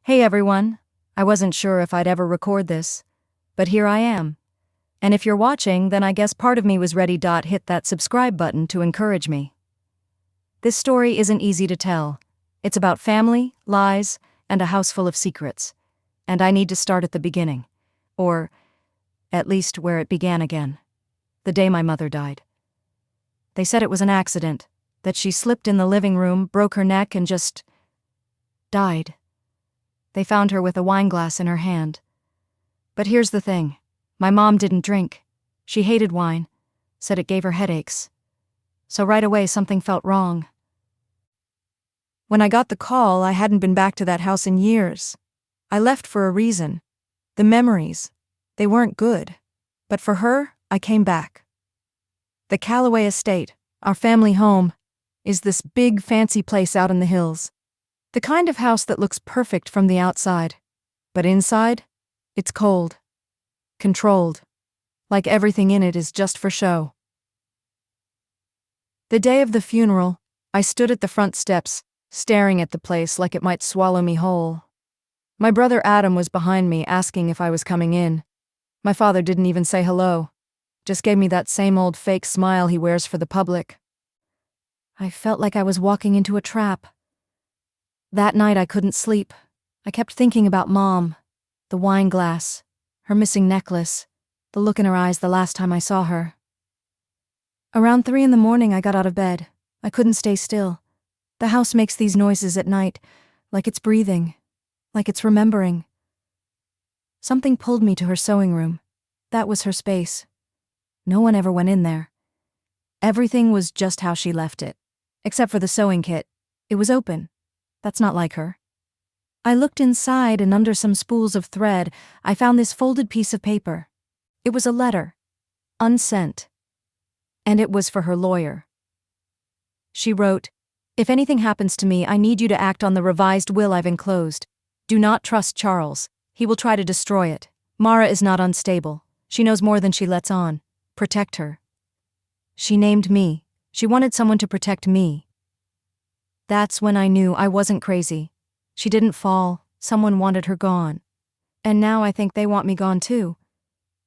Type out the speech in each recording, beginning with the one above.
Hey everyone, I wasn't sure if I'd ever record this, but here I am. And if you're watching, then I guess part of me was ready. Hit that subscribe button to encourage me. This story isn't easy to tell. It's about family, lies, and a house full of secrets. And I need to start at the beginning. Or, at least where it began again. The day my mother died. They said it was an accident, that she slipped in the living room, broke her neck, and just died. They found her with a wine glass in her hand. But here's the thing. My mom didn't drink. She hated wine, said it gave her headaches. So right away something felt wrong. When I got the call, I hadn't been back to that house in years. I left for a reason. The memories, they weren't good. But for her, I came back. The Callaway Estate, our family home, is this big fancy place out in the hills. The kind of house that looks perfect from the outside. But inside, it's cold. Controlled. Like everything in it is just for show. The day of the funeral, I stood at the front steps, staring at the place like it might swallow me whole. My brother Adam was behind me, asking if I was coming in. My father didn't even say hello. Just gave me that same old fake smile he wears for the public. I felt like I was walking into a trap. That night I couldn't sleep. I kept thinking about Mom, the wine glass, her missing necklace, the look in her eyes the last time I saw her. Around 3 a.m, I got out of bed. I couldn't stay still. The house makes these noises at night, like it's breathing, like it's remembering. Something pulled me to her sewing room. That was her space. No one ever went in there. Everything was just how she left it, except for the sewing kit. It was open. That's not like her. I looked inside, and under some spools of thread, I found this folded piece of paper. It was a letter, unsent. And it was for her lawyer. She wrote, "If anything happens to me, I need you to act on the revised will I've enclosed. Do not trust Charles. He will try to destroy it. Mara is not unstable. She knows more than she lets on. Protect her." She named me. She wanted someone to protect me. That's when I knew I wasn't crazy. She didn't fall. Someone wanted her gone. And now I think they want me gone too.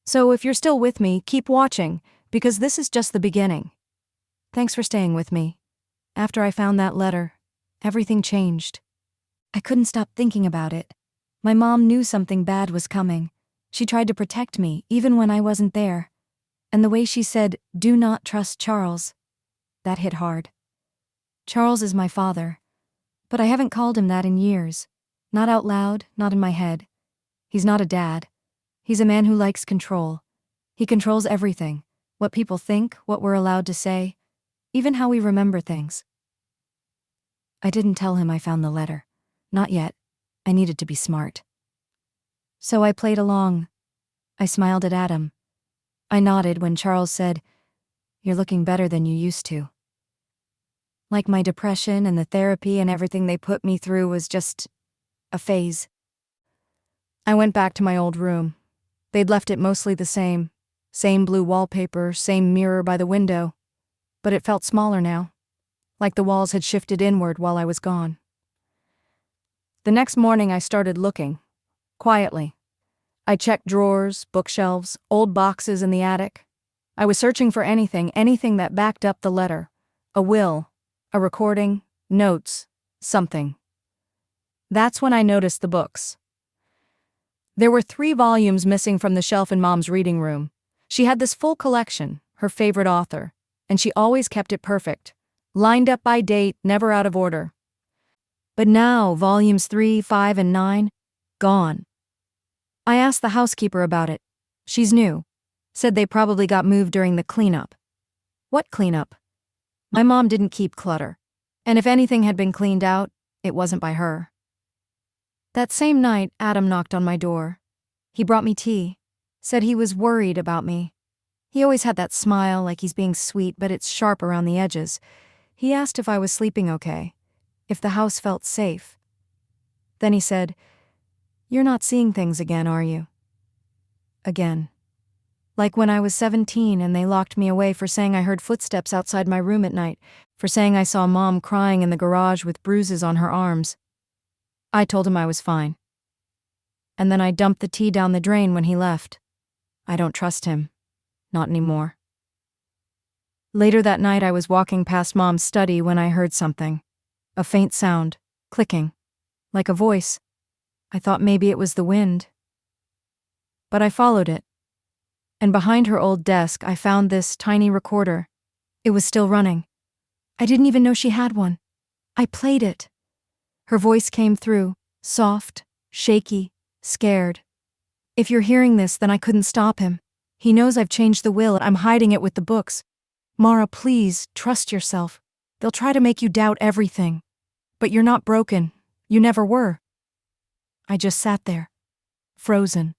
So if you're still with me, keep watching, because this is just the beginning. Thanks for staying with me. After I found that letter, everything changed. I couldn't stop thinking about it. My mom knew something bad was coming. She tried to protect me, even when I wasn't there. And the way she said, "Do not trust Charles," that hit hard. Charles is my father, but I haven't called him that in years. Not out loud, not in my head. He's not a dad. He's a man who likes control. He controls everything. What people think, what we're allowed to say, even how we remember things. I didn't tell him I found the letter. Not yet. I needed to be smart. So I played along. I smiled at Adam. I nodded when Charles said, "You're looking better than you used to." Like my depression and the therapy and everything they put me through was just a phase. I went back to my old room. They'd left it mostly the same. Same blue wallpaper, same mirror by the window. But it felt smaller now. Like the walls had shifted inward while I was gone. The next morning I started looking. Quietly. I checked drawers, bookshelves, old boxes in the attic. I was searching for anything that backed up the letter. A will. A recording, notes, something. That's when I noticed the books. There were 3 volumes missing from the shelf in Mom's reading room. She had this full collection, her favorite author, and she always kept it perfect, lined up by date, never out of order. But now, volumes 3, 5, and 9, gone. I asked the housekeeper about it. She's new. Said they probably got moved during the cleanup. What cleanup? My mom didn't keep clutter, and if anything had been cleaned out, it wasn't by her. That same night, Adam knocked on my door. He brought me tea, said he was worried about me. He always had that smile like he's being sweet, but it's sharp around the edges. He asked if I was sleeping okay, if the house felt safe. Then he said, "You're not seeing things again, are you?" Again. Like when I was 17 and they locked me away for saying I heard footsteps outside my room at night, for saying I saw Mom crying in the garage with bruises on her arms. I told him I was fine. And then I dumped the tea down the drain when he left. I don't trust him. Not anymore. Later that night, I was walking past Mom's study when I heard something. A faint sound, clicking, like a voice. I thought maybe it was the wind. But I followed it. And behind her old desk, I found this tiny recorder. It was still running. I didn't even know she had one. I played it. Her voice came through, soft, shaky, scared. If you're hearing this, then I couldn't stop him. He knows I've changed the will. I'm hiding it with the books. Mara, please, trust yourself. They'll try to make you doubt everything. But you're not broken. You never were. I just sat there, frozen.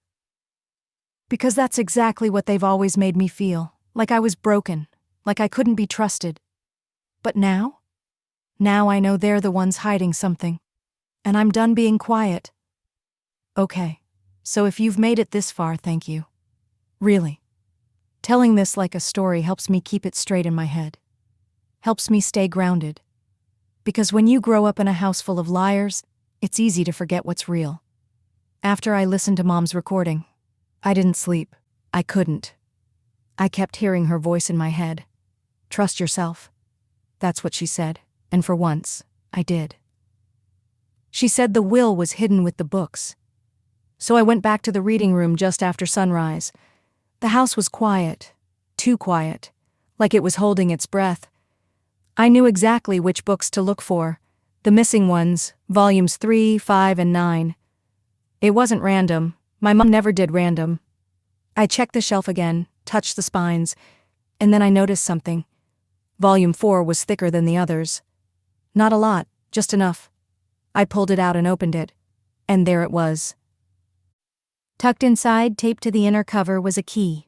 Because that's exactly what they've always made me feel, like I was broken, like I couldn't be trusted. But now? Now I know they're the ones hiding something. And I'm done being quiet. Okay, so if you've made it this far, thank you. Really. Telling this like a story helps me keep it straight in my head. Helps me stay grounded. Because when you grow up in a house full of liars, it's easy to forget what's real. After I listened to Mom's recording, I didn't sleep. I couldn't. I kept hearing her voice in my head. Trust yourself. That's what she said, and for once, I did. She said the will was hidden with the books. So I went back to the reading room just after sunrise. The house was quiet, too quiet, like it was holding its breath. I knew exactly which books to look for, the missing ones, volumes 3, 5, and 9. It wasn't random. My mom never did random. I checked the shelf again, touched the spines, and then I noticed something. Volume 4 was thicker than the others. Not a lot, just enough. I pulled it out and opened it, and there it was. Tucked inside, taped to the inner cover, was a key.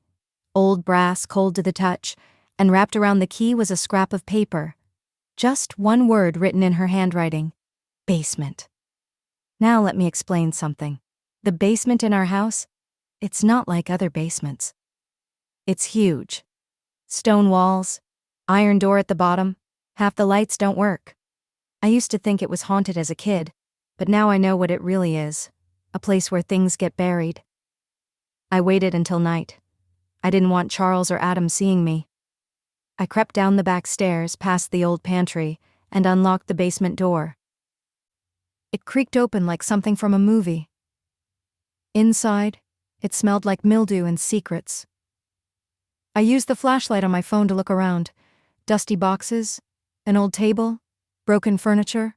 Old brass, cold to the touch, and wrapped around the key was a scrap of paper. Just one word written in her handwriting. Basement. Now let me explain something. The basement in our house, it's not like other basements. It's huge. Stone walls, iron door at the bottom, half the lights don't work. I used to think it was haunted as a kid, but now I know what it really is. A place where things get buried. I waited until night. I didn't want Charles or Adam seeing me. I crept down the back stairs, past the old pantry, and unlocked the basement door. It creaked open like something from a movie. Inside, it smelled like mildew and secrets. I used the flashlight on my phone to look around. Dusty boxes, an old table, broken furniture.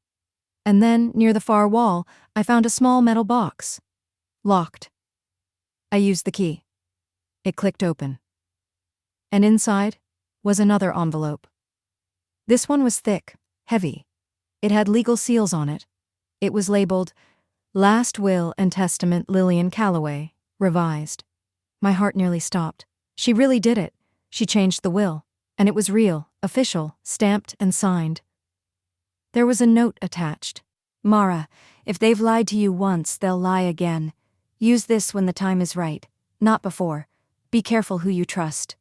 And then, near the far wall, I found a small metal box. Locked. I used the key. It clicked open. And inside was another envelope. This one was thick, heavy. It had legal seals on it. It was labeled, Last Will and Testament Lillian Calloway, revised. My heart nearly stopped. She really did it. She changed the will. And it was real, official, stamped and signed. There was a note attached. Mara, if they've lied to you once, they'll lie again. Use this when the time is right, not before. Be careful who you trust.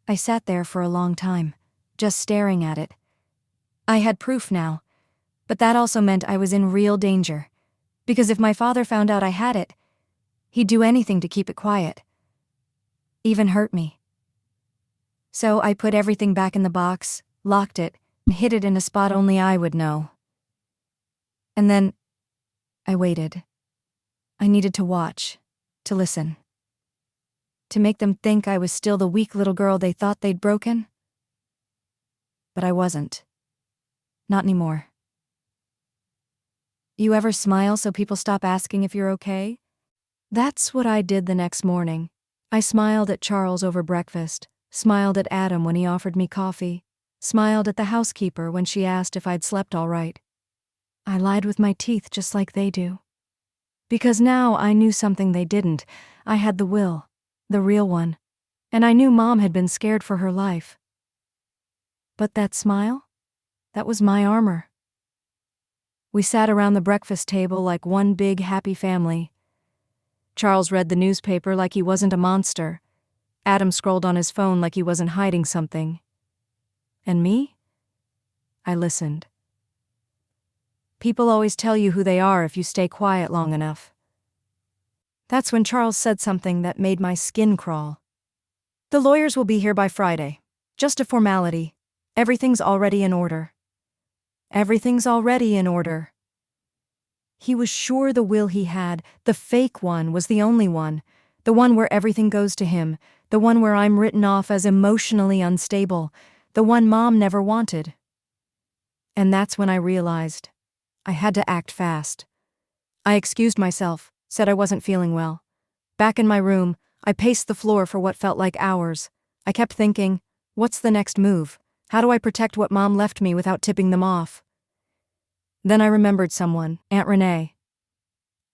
I sat there for a long time, just staring at it. I had proof now, but that also meant I was in real danger. Because if my father found out I had it, he'd do anything to keep it quiet. Even hurt me. So I put everything back in the box, locked it, and hid it in a spot only I would know. And then I waited. I needed to watch, to listen. To make them think I was still the weak little girl they thought they'd broken. But I wasn't. Not anymore. You ever smile so people stop asking if you're okay? That's what I did the next morning. I smiled at Charles over breakfast, smiled at Adam when he offered me coffee, smiled at the housekeeper when she asked if I'd slept all right. I lied with my teeth just like they do. Because now I knew something they didn't. I had the will, the real one, and I knew Mom had been scared for her life. But that smile? That was my armor. We sat around the breakfast table like one big happy family. Charles read the newspaper like he wasn't a monster. Adam scrolled on his phone like he wasn't hiding something. And me? I listened. People always tell you who they are if you stay quiet long enough. That's when Charles said something that made my skin crawl. The lawyers will be here by Friday. Just a formality. Everything's already in order. Everything's already in order. He was sure the will he had, the fake one, was the only one. The one where everything goes to him. The one where I'm written off as emotionally unstable. The one Mom never wanted. And that's when I realized I had to act fast. I excused myself, said I wasn't feeling well. Back in my room, I paced the floor for what felt like hours. I kept thinking, what's the next move? How do I protect what Mom left me without tipping them off? Then I remembered someone, Aunt Renee.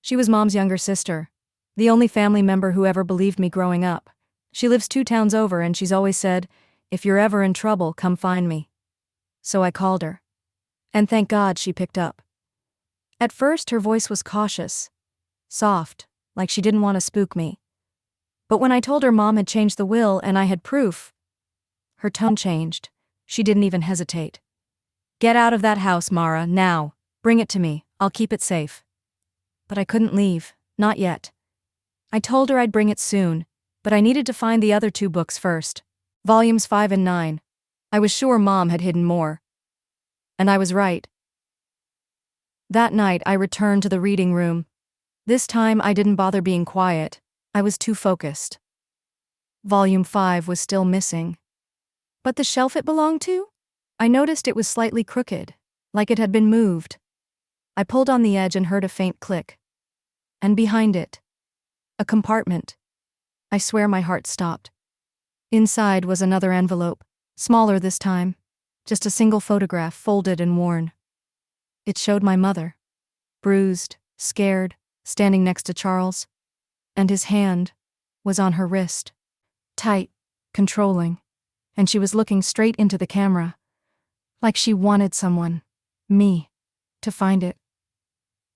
She was Mom's younger sister, the only family member who ever believed me growing up. She lives 2 towns over and she's always said, if you're ever in trouble, come find me. So I called her. And thank God she picked up. At first her voice was cautious, soft, like she didn't want to spook me. But when I told her Mom had changed the will and I had proof, her tone changed. She didn't even hesitate. Get out of that house, Mara, now. Bring it to me. I'll keep it safe. But I couldn't leave, not yet. I told her I'd bring it soon, but I needed to find the other 2 books first. Volumes 5 and 9. I was sure Mom had hidden more. And I was right. That night I returned to the reading room. This time I didn't bother being quiet. I was too focused. Volume 5 was still missing. But the shelf it belonged to? I noticed it was slightly crooked, like it had been moved. I pulled on the edge and heard a faint click. And behind it, a compartment. I swear my heart stopped. Inside was another envelope, smaller this time, just a single photograph folded and worn. It showed my mother, bruised, scared, standing next to Charles, and his hand was on her wrist, tight, controlling, and she was looking straight into the camera, like she wanted someone, me, to find it.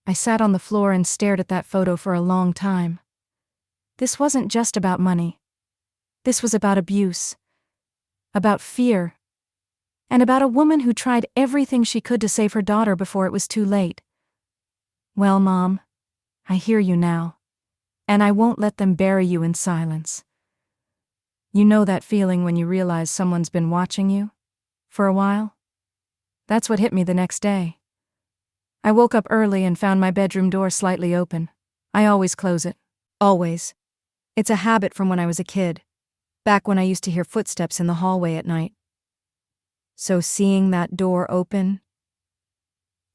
I sat on the floor and stared at that photo for a long time. This wasn't just about money. This was about abuse, about fear, and about a woman who tried everything she could to save her daughter before it was too late. Well, Mom, I hear you now, and I won't let them bury you in silence. You know that feeling when you realize someone's been watching you? For a while? That's what hit me the next day. I woke up early and found my bedroom door slightly open. I always close it. Always. It's a habit from when I was a kid, back when I used to hear footsteps in the hallway at night. So seeing that door open,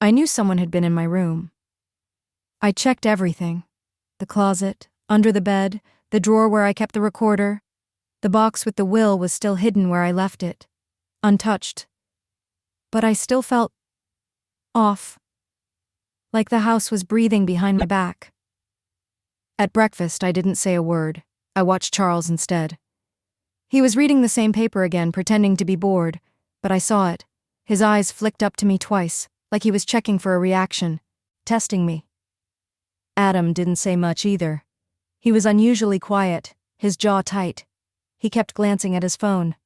I knew someone had been in my room. I checked everything. The closet, under the bed, the drawer where I kept the recorder. The box with the will was still hidden where I left it, untouched. But I still felt off, like the house was breathing behind my back. At breakfast, I didn't say a word. I watched Charles instead. He was reading the same paper again, pretending to be bored, but I saw it. His eyes flicked up to me twice, like he was checking for a reaction, testing me. Adam didn't say much either. He was unusually quiet, his jaw tight. He kept glancing at his phone.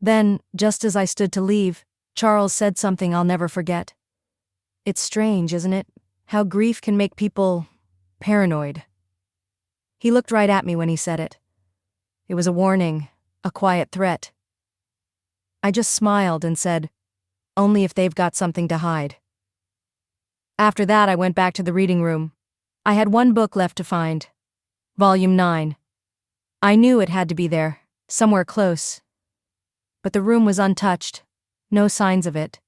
Then, just as I stood to leave, Charles said something I'll never forget. It's strange, isn't it? How grief can make people paranoid. He looked right at me when he said it. It was a warning, a quiet threat. I just smiled and said, only if they've got something to hide. After that, I went back to the reading room. I had 1 book left to find. Volume 9. I knew it had to be there, somewhere close. But the room was untouched, no signs of it.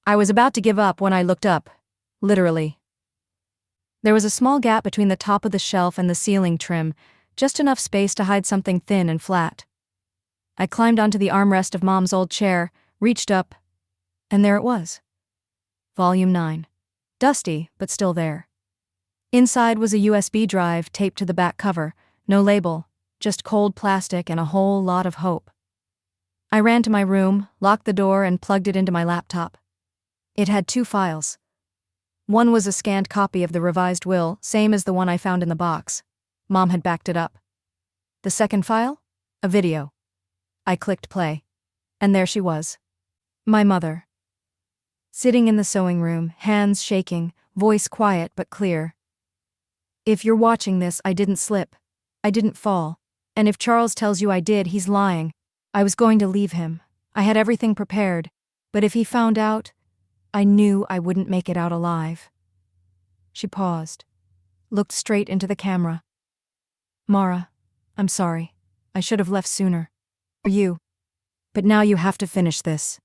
I was about to give up when I looked up, literally. There was a small gap between the top of the shelf and the ceiling trim, just enough space to hide something thin and flat. I climbed onto the armrest of Mom's old chair, reached up, and there it was. Volume 9. Dusty, but still there. Inside was a USB drive taped to the back cover, no label, just cold plastic and a whole lot of hope. I ran to my room, locked the door, and plugged it into my laptop. It had 2 files. One was a scanned copy of the revised will, same as the one I found in the box. Mom had backed it up. The second file? A video. I clicked play. And there she was. My mother. Sitting in the sewing room, hands shaking, voice quiet but clear. If you're watching this, I didn't slip. I didn't fall. And if Charles tells you I did, he's lying. I was going to leave him. I had everything prepared. But if he found out, I knew I wouldn't make it out alive. She paused, looked straight into the camera. Mara, I'm sorry. I should have left sooner. For you. But now you have to finish this.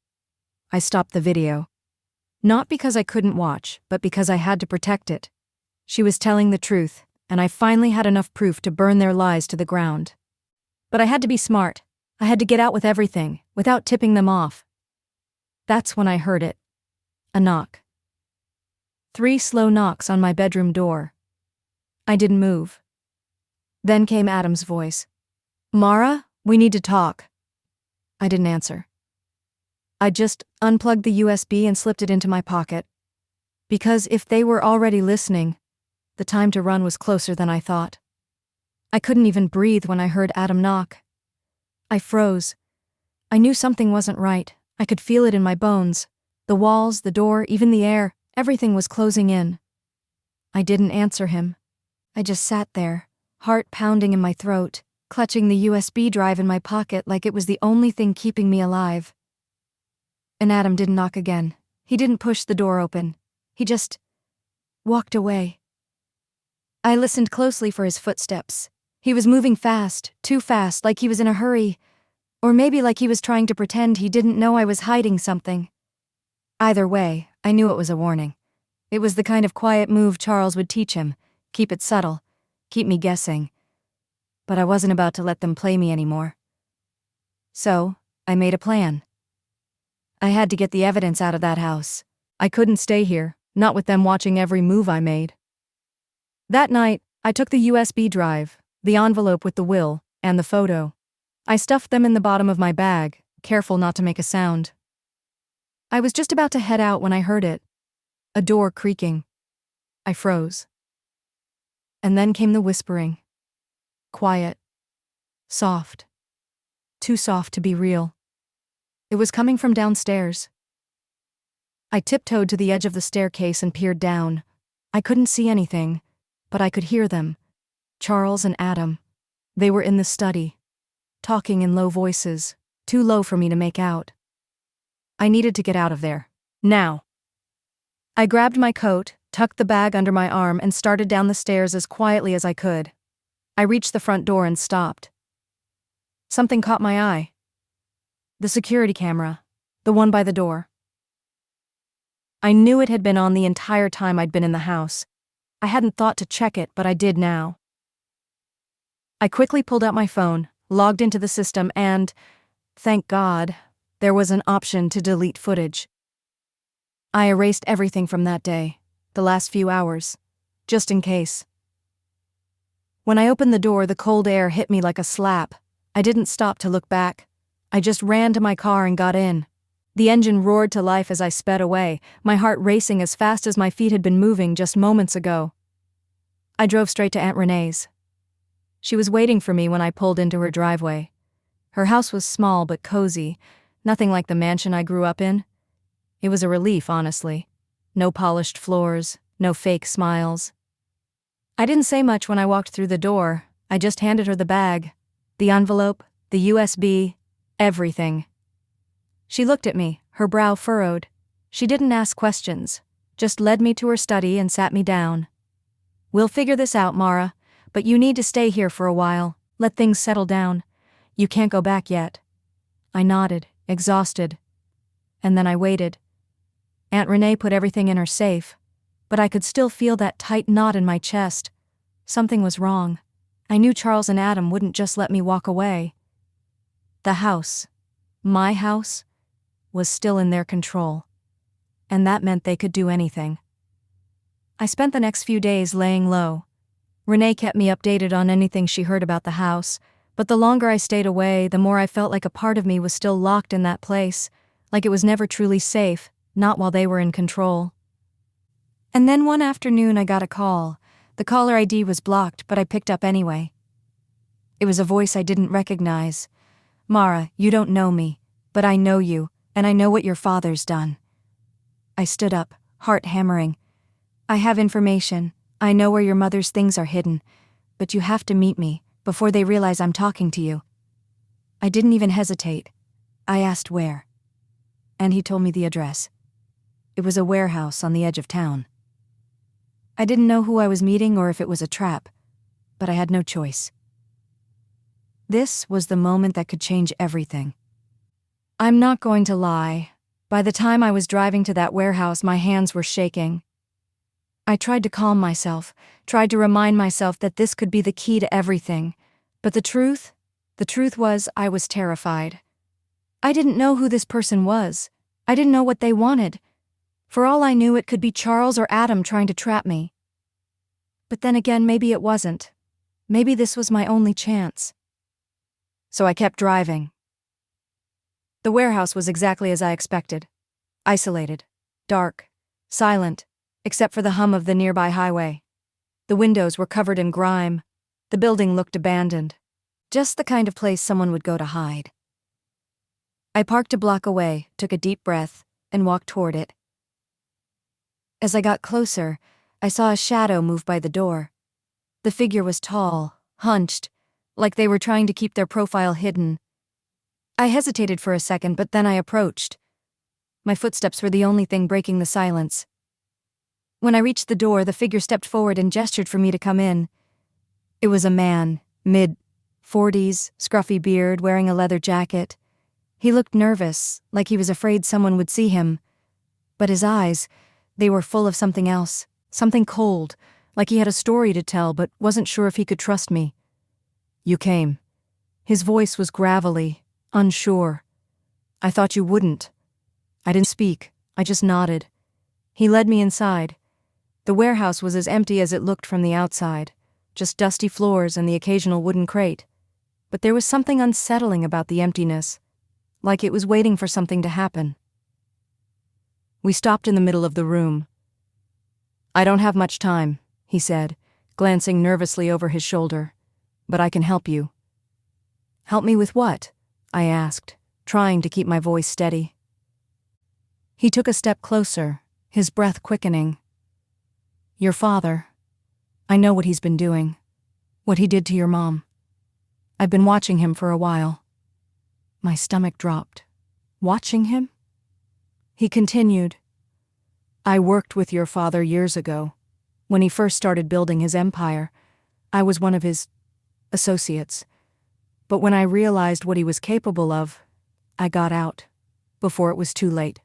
I stopped the video. Not because I couldn't watch, but because I had to protect it. She was telling the truth, and I finally had enough proof to burn their lies to the ground. But I had to be smart. I had to get out with everything, without tipping them off. That's when I heard it. A knock. 3 slow knocks on my bedroom door. I didn't move. Then came Adam's voice. Mara, we need to talk. I didn't answer. I just unplugged the USB and slipped it into my pocket. Because if they were already listening, the time to run was closer than I thought. I couldn't even breathe when I heard Adam knock. I froze. I knew something wasn't right. I could feel it in my bones. The walls, the door, even the air, everything was closing in. I didn't answer him. I just sat there, heart pounding in my throat, clutching the USB drive in my pocket like it was the only thing keeping me alive. And Adam didn't knock again. He didn't push the door open. He just walked away. I listened closely for his footsteps. He was moving fast, too fast, like he was in a hurry. Or maybe like he was trying to pretend he didn't know I was hiding something. Either way, I knew it was a warning. It was the kind of quiet move Charles would teach him. Keep it subtle. Keep me guessing. But I wasn't about to let them play me anymore. So, I made a plan. I had to get the evidence out of that house. I couldn't stay here, not with them watching every move I made. That night, I took the USB drive, the envelope with the will, and the photo. I stuffed them in the bottom of my bag, careful not to make a sound. I was just about to head out when I heard it. A door creaking. I froze. And then came the whispering. Quiet. Soft. Too soft to be real. It was coming from downstairs. I tiptoed to the edge of the staircase and peered down. I couldn't see anything, but I could hear them. Charles and Adam. They were in the study, talking in low voices, too low for me to make out. I needed to get out of there. Now. I grabbed my coat, tucked the bag under my arm, and started down the stairs as quietly as I could. I reached the front door and stopped. Something caught my eye. The security camera, the one by the door. I knew it had been on the entire time I'd been in the house. I hadn't thought to check it, but I did now. I quickly pulled out my phone, logged into the system, and, thank God, there was an option to delete footage. I erased everything from that day, the last few hours, just in case. When I opened the door, the cold air hit me like a slap. I didn't stop to look back. I just ran to my car and got in. The engine roared to life as I sped away, my heart racing as fast as my feet had been moving just moments ago. I drove straight to Aunt Renee's. She was waiting for me when I pulled into her driveway. Her house was small but cozy, nothing like the mansion I grew up in. It was a relief, honestly. No polished floors, no fake smiles. I didn't say much when I walked through the door. I just handed her the bag, the envelope, the USB, everything. She looked at me, her brow furrowed. She didn't ask questions, just led me to her study and sat me down. We'll figure this out, Mara, but you need to stay here for a while, let things settle down. You can't go back yet. I nodded, exhausted. And then I waited. Aunt Renee put everything in her safe, but I could still feel that tight knot in my chest. Something was wrong. I knew Charles and Adam wouldn't just let me walk away. The house, my house, was still in their control, and that meant they could do anything. I spent the next few days laying low. Renee kept me updated on anything she heard about the house, but the longer I stayed away, the more I felt like a part of me was still locked in that place, like it was never truly safe, not while they were in control. And then one afternoon I got a call. The caller ID was blocked, but I picked up anyway. It was a voice I didn't recognize. Mara, you don't know me, but I know you, and I know what your father's done. I stood up, heart hammering. I have information. I know where your mother's things are hidden, but you have to meet me before they realize I'm talking to you. I didn't even hesitate. I asked where. And he told me the address. It was a warehouse on the edge of town. I didn't know who I was meeting or if it was a trap, but I had no choice. This was the moment that could change everything. I'm not going to lie. By the time I was driving to that warehouse, my hands were shaking. I tried to calm myself, tried to remind myself that this could be the key to everything. But the truth was I was terrified. I didn't know who this person was. I didn't know what they wanted. For all I knew, it could be Charles or Adam trying to trap me. But then again, maybe it wasn't. Maybe this was my only chance. So I kept driving. The warehouse was exactly as I expected. Isolated, dark, silent, except for the hum of the nearby highway. The windows were covered in grime. The building looked abandoned. Just the kind of place someone would go to hide. I parked a block away, took a deep breath, and walked toward it. As I got closer, I saw a shadow move by the door. The figure was tall, hunched, like they were trying to keep their profile hidden. I hesitated for a second, but then I approached. My footsteps were the only thing breaking the silence. When I reached the door, the figure stepped forward and gestured for me to come in. It was a man, mid-40s, scruffy beard, wearing a leather jacket. He looked nervous, like he was afraid someone would see him. But his eyes, they were full of something else, something cold, like he had a story to tell but wasn't sure if he could trust me. "You came." His voice was gravelly, unsure. "I thought you wouldn't." I didn't speak, I just nodded. He led me inside. The warehouse was as empty as it looked from the outside, just dusty floors and the occasional wooden crate. But there was something unsettling about the emptiness, like it was waiting for something to happen. We stopped in the middle of the room. "I don't have much time," he said, glancing nervously over his shoulder, "but I can help you." "Help me with what?" I asked, trying to keep my voice steady. He took a step closer, his breath quickening. "Your father. I know what he's been doing. What he did to your mom. I've been watching him for a while." My stomach dropped. "Watching him?" He continued. "I worked with your father years ago. When he first started building his empire, I was one of his associates. But when I realized what he was capable of, I got out, before it was too late.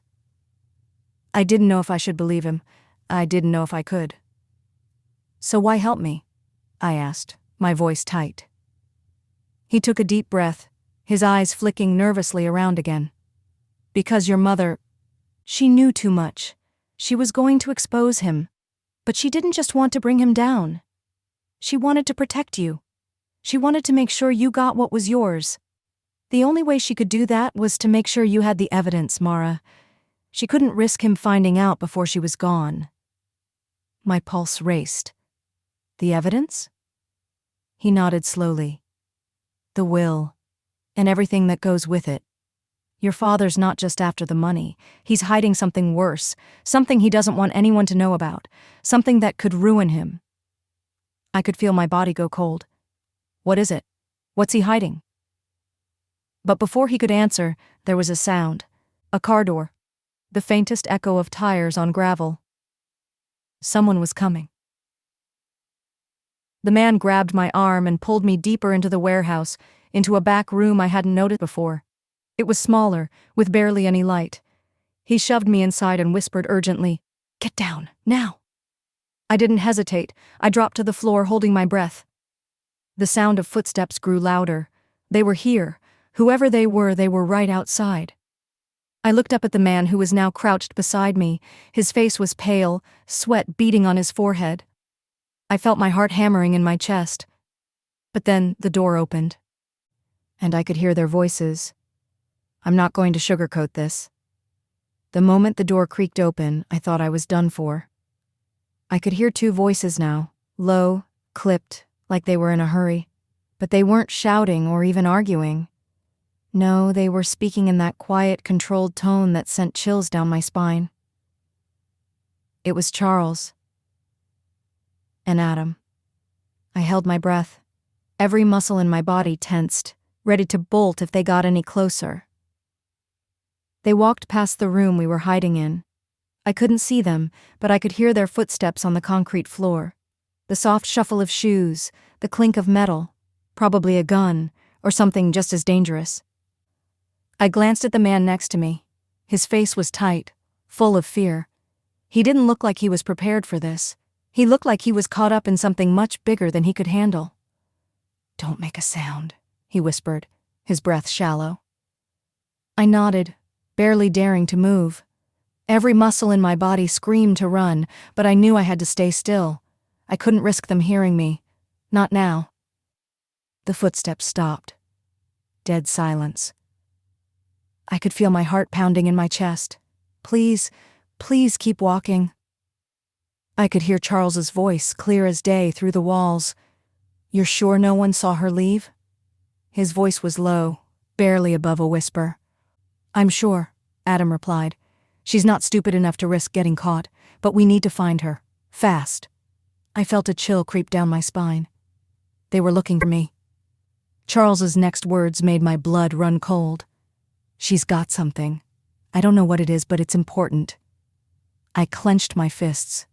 I didn't know if I should believe him. I didn't know if I could." "So why help me?" I asked, my voice tight. He took a deep breath, his eyes flicking nervously around again. "Because your mother, she knew too much. She was going to expose him. But she didn't just want to bring him down. She wanted to protect you. She wanted to make sure you got what was yours. The only way she could do that was to make sure you had the evidence, Mara. She couldn't risk him finding out before she was gone." My pulse raced. "The evidence?" He nodded slowly. "The will, and everything that goes with it. Your father's not just after the money. He's hiding something worse, something he doesn't want anyone to know about, something that could ruin him." I could feel my body go cold. "What is it? What's he hiding?" But before he could answer, there was a sound. A car door. The faintest echo of tires on gravel. Someone was coming. The man grabbed my arm and pulled me deeper into the warehouse, into a back room I hadn't noticed before. It was smaller, with barely any light. He shoved me inside and whispered urgently, "Get down, now." I didn't hesitate. I dropped to the floor, holding my breath. The sound of footsteps grew louder. They were here. Whoever they were right outside. I looked up at the man who was now crouched beside me. His face was pale, sweat beading on his forehead. I felt my heart hammering in my chest. But then the door opened. And I could hear their voices. I'm not going to sugarcoat this. The moment the door creaked open, I thought I was done for. I could hear two voices now, low, clipped, like they were in a hurry. But they weren't shouting or even arguing. No, they were speaking in that quiet, controlled tone that sent chills down my spine. It was Charles. and Adam. I held my breath. Every muscle in my body tensed, ready to bolt if they got any closer. They walked past the room we were hiding in. I couldn't see them, but I could hear their footsteps on the concrete floor. The soft shuffle of shoes, the clink of metal, probably a gun, or something just as dangerous. I glanced at the man next to me. His face was tight, full of fear. He didn't look like he was prepared for this. He looked like he was caught up in something much bigger than he could handle. "Don't make a sound," he whispered, his breath shallow. I nodded, barely daring to move. Every muscle in my body screamed to run, but I knew I had to stay still. I couldn't risk them hearing me. Not now. The footsteps stopped. Dead silence. I could feel my heart pounding in my chest. "Please, please keep walking." I could hear Charles's voice clear as day through the walls. "You're sure no one saw her leave?" His voice was low, barely above a whisper. "I'm sure," Adam replied. "She's not stupid enough to risk getting caught, but we need to find her. Fast." I felt a chill creep down my spine. They were looking for me. Charles's next words made my blood run cold. "She's got something. I don't know what it is, but it's important." I clenched my fists.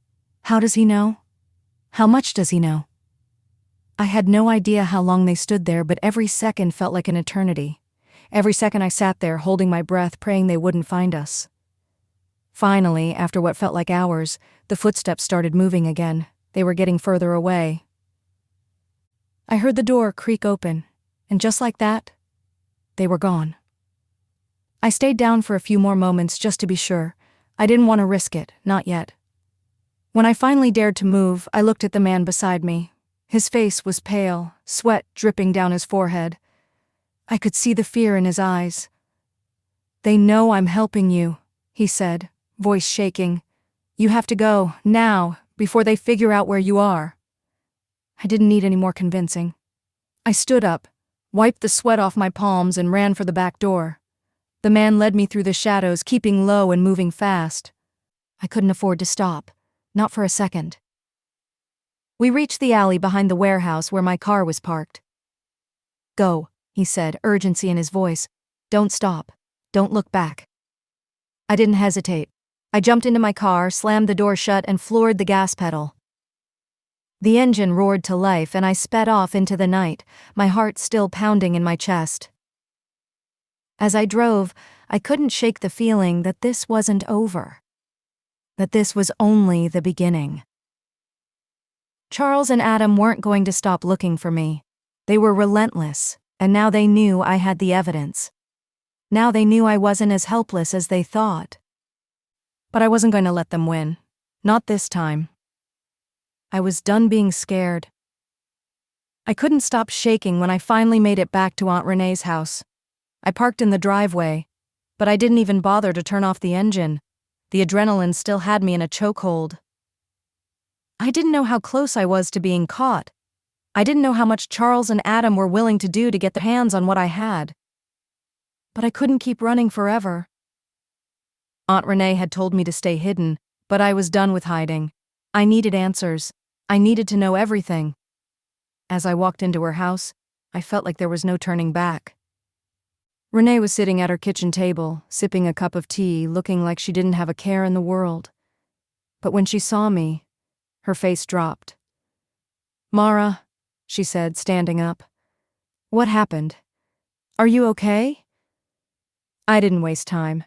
How does he know? How much does he know? I had no idea how long they stood there, but every second felt like an eternity. Every second I sat there, holding my breath, praying they wouldn't find us. Finally, after what felt like hours, the footsteps started moving again. They were getting further away. I heard the door creak open, and just like that, they were gone. I stayed down for a few more moments just to be sure. I didn't want to risk it, not yet. When I finally dared to move, I looked at the man beside me. His face was pale, sweat dripping down his forehead. I could see the fear in his eyes. "They know I'm helping you," he said, voice shaking. "You have to go, now, before they figure out where you are." I didn't need any more convincing. I stood up, wiped the sweat off my palms, and ran for the back door. The man led me through the shadows, keeping low and moving fast. I couldn't afford to stop, not for a second. We reached the alley behind the warehouse where my car was parked. "Go," he said, urgency in his voice. "Don't stop. Don't look back." I didn't hesitate. I jumped into my car, slammed the door shut, and floored the gas pedal. The engine roared to life, and I sped off into the night, my heart still pounding in my chest. As I drove, I couldn't shake the feeling that this wasn't over. That this was only the beginning. Charles and Adam weren't going to stop looking for me. They were relentless, and now they knew I had the evidence. Now they knew I wasn't as helpless as they thought. But I wasn't going to let them win. Not this time. I was done being scared. I couldn't stop shaking when I finally made it back to Aunt Renee's house. I parked in the driveway, but I didn't even bother to turn off the engine. The adrenaline still had me in a chokehold. I didn't know how close I was to being caught. I didn't know how much Charles and Adam were willing to do to get their hands on what I had. But I couldn't keep running forever. Aunt Renee had told me to stay hidden, but I was done with hiding. I needed answers. I needed to know everything. As I walked into her house, I felt like there was no turning back. Renee was sitting at her kitchen table, sipping a cup of tea, looking like she didn't have a care in the world. But when she saw me, her face dropped. "Mara," she said, standing up. "What happened? Are you okay?" I didn't waste time.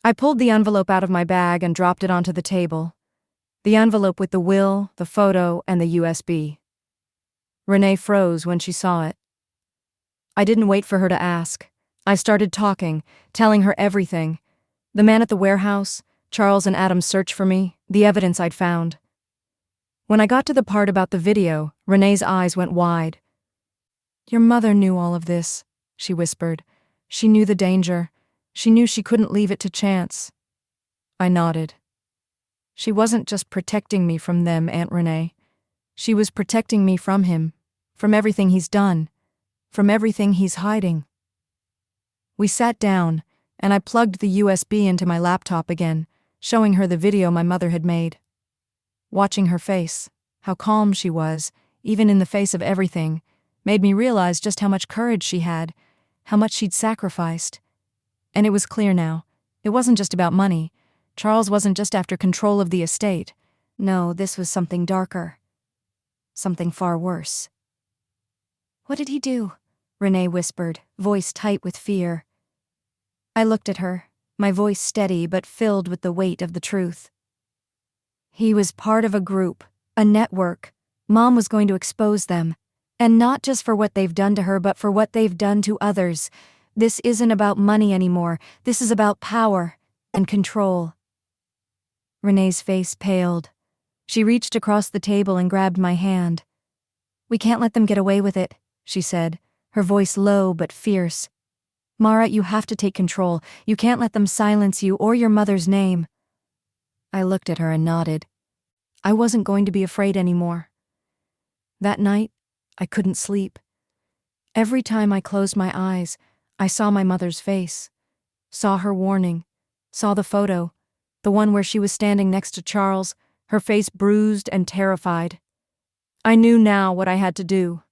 I pulled the envelope out of my bag and dropped it onto the table. The envelope with the will, the photo, and the USB. Renee froze when she saw it. I didn't wait for her to ask. I started talking, telling her everything. The man at the warehouse, Charles and Adam's search for me, the evidence I'd found. When I got to the part about the video, Renee's eyes went wide. "Your mother knew all of this," she whispered. "She knew the danger. She knew she couldn't leave it to chance." I nodded. "She wasn't just protecting me from them, Aunt Renee. She was protecting me from him, from everything he's done, from everything he's hiding." We sat down, and I plugged the USB into my laptop again, showing her the video my mother had made. Watching her face, how calm she was, even in the face of everything, made me realize just how much courage she had, how much she'd sacrificed. And it was clear now. It wasn't just about money. Charles wasn't just after control of the estate. No, this was something darker. Something far worse. "What did he do?" Renee whispered, voice tight with fear. I looked at her, my voice steady but filled with the weight of the truth. "He was part of a group, a network. Mom was going to expose them. And not just for what they've done to her, but for what they've done to others. This isn't about money anymore. This is about power and control." Renee's face paled. She reached across the table and grabbed my hand. "We can't let them get away with it," she said, her voice low but fierce. "Mara, you have to take control. You can't let them silence you or your mother's name." I looked at her and nodded. I wasn't going to be afraid anymore. That night, I couldn't sleep. Every time I closed my eyes, I saw my mother's face, saw her warning, saw the photo, the one where she was standing next to Charles, her face bruised and terrified. I knew now what I had to do.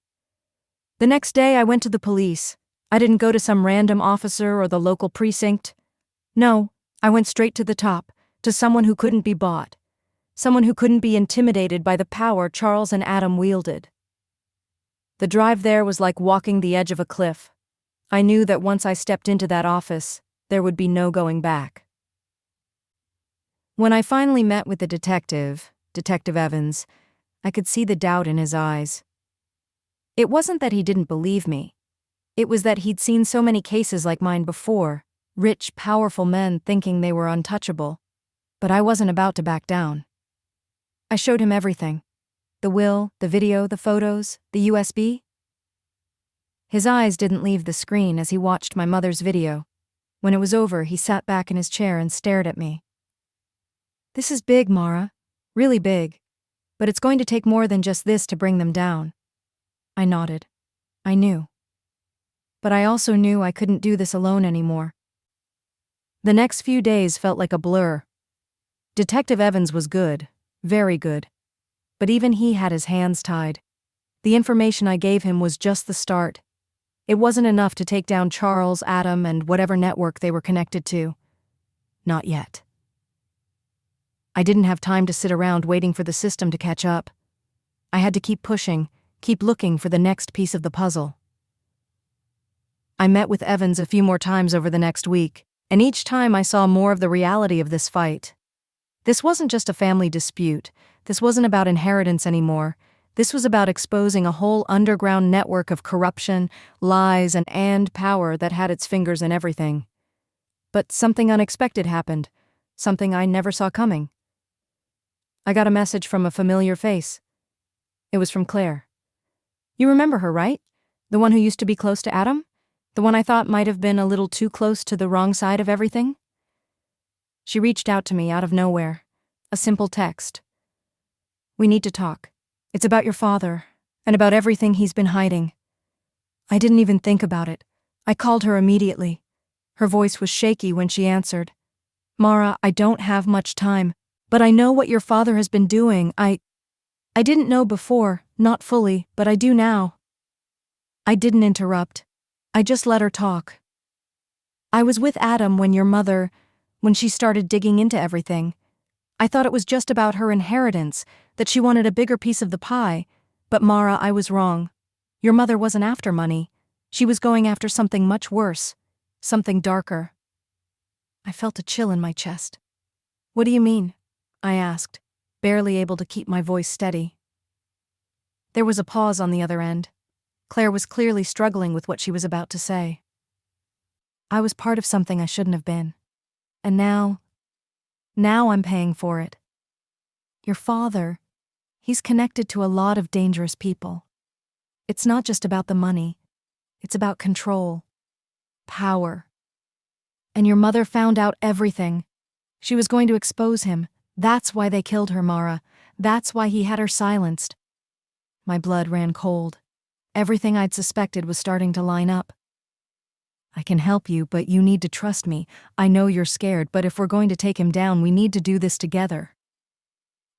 The next day I went to the police. I didn't go to some random officer or the local precinct. No, I went straight to the top, to someone who couldn't be bought, someone who couldn't be intimidated by the power Charles and Adam wielded. The drive there was like walking the edge of a cliff. I knew that once I stepped into that office, there would be no going back. When I finally met with the detective, Detective Evans, I could see the doubt in his eyes. It wasn't that he didn't believe me. It was that he'd seen so many cases like mine before, rich, powerful men thinking they were untouchable. But I wasn't about to back down. I showed him everything. The will, the video, the photos, the USB. His eyes didn't leave the screen as he watched my mother's video. When it was over, he sat back in his chair and stared at me. "This is big, Mara. Really big. But it's going to take more than just this to bring them down." I nodded. I knew. But I also knew I couldn't do this alone anymore. The next few days felt like a blur. Detective Evans was good, very good. But even he had his hands tied. The information I gave him was just the start. It wasn't enough to take down Charles, Adam, and whatever network they were connected to. Not yet. I didn't have time to sit around waiting for the system to catch up. I had to keep pushing, keep looking for the next piece of the puzzle. I met with Evans a few more times over the next week, and each time I saw more of the reality of this fight. This wasn't just a family dispute. This wasn't about inheritance anymore. This was about exposing a whole underground network of corruption, lies, and power that had its fingers in everything. But something unexpected happened, something I never saw coming. I got a message from a familiar face. It was from Claire. You remember her, right? The one who used to be close to Adam? The one I thought might have been a little too close to the wrong side of everything? She reached out to me out of nowhere. A simple text. "We need to talk. It's about your father, and about everything he's been hiding." I didn't even think about it. I called her immediately. Her voice was shaky when she answered. "Mara, I don't have much time, but I know what your father has been doing. I didn't know before, not fully, but I do now." I didn't interrupt. I just let her talk. "I was with Adam when your mother, when she started digging into everything. I thought it was just about her inheritance, that she wanted a bigger piece of the pie. But Mara, I was wrong. Your mother wasn't after money. She was going after something much worse, something darker." I felt a chill in my chest. "What do you mean?" I asked, barely able to keep my voice steady. There was a pause on the other end. Claire was clearly struggling with what she was about to say. "I was part of something I shouldn't have been. And now I'm paying for it. Your father, he's connected to a lot of dangerous people. It's not just about the money. It's about control, power. And your mother found out everything. She was going to expose him. That's why they killed her, Mara. That's why he had her silenced." My blood ran cold. Everything I'd suspected was starting to line up. "I can help you, but you need to trust me. I know you're scared, but if we're going to take him down, we need to do this together."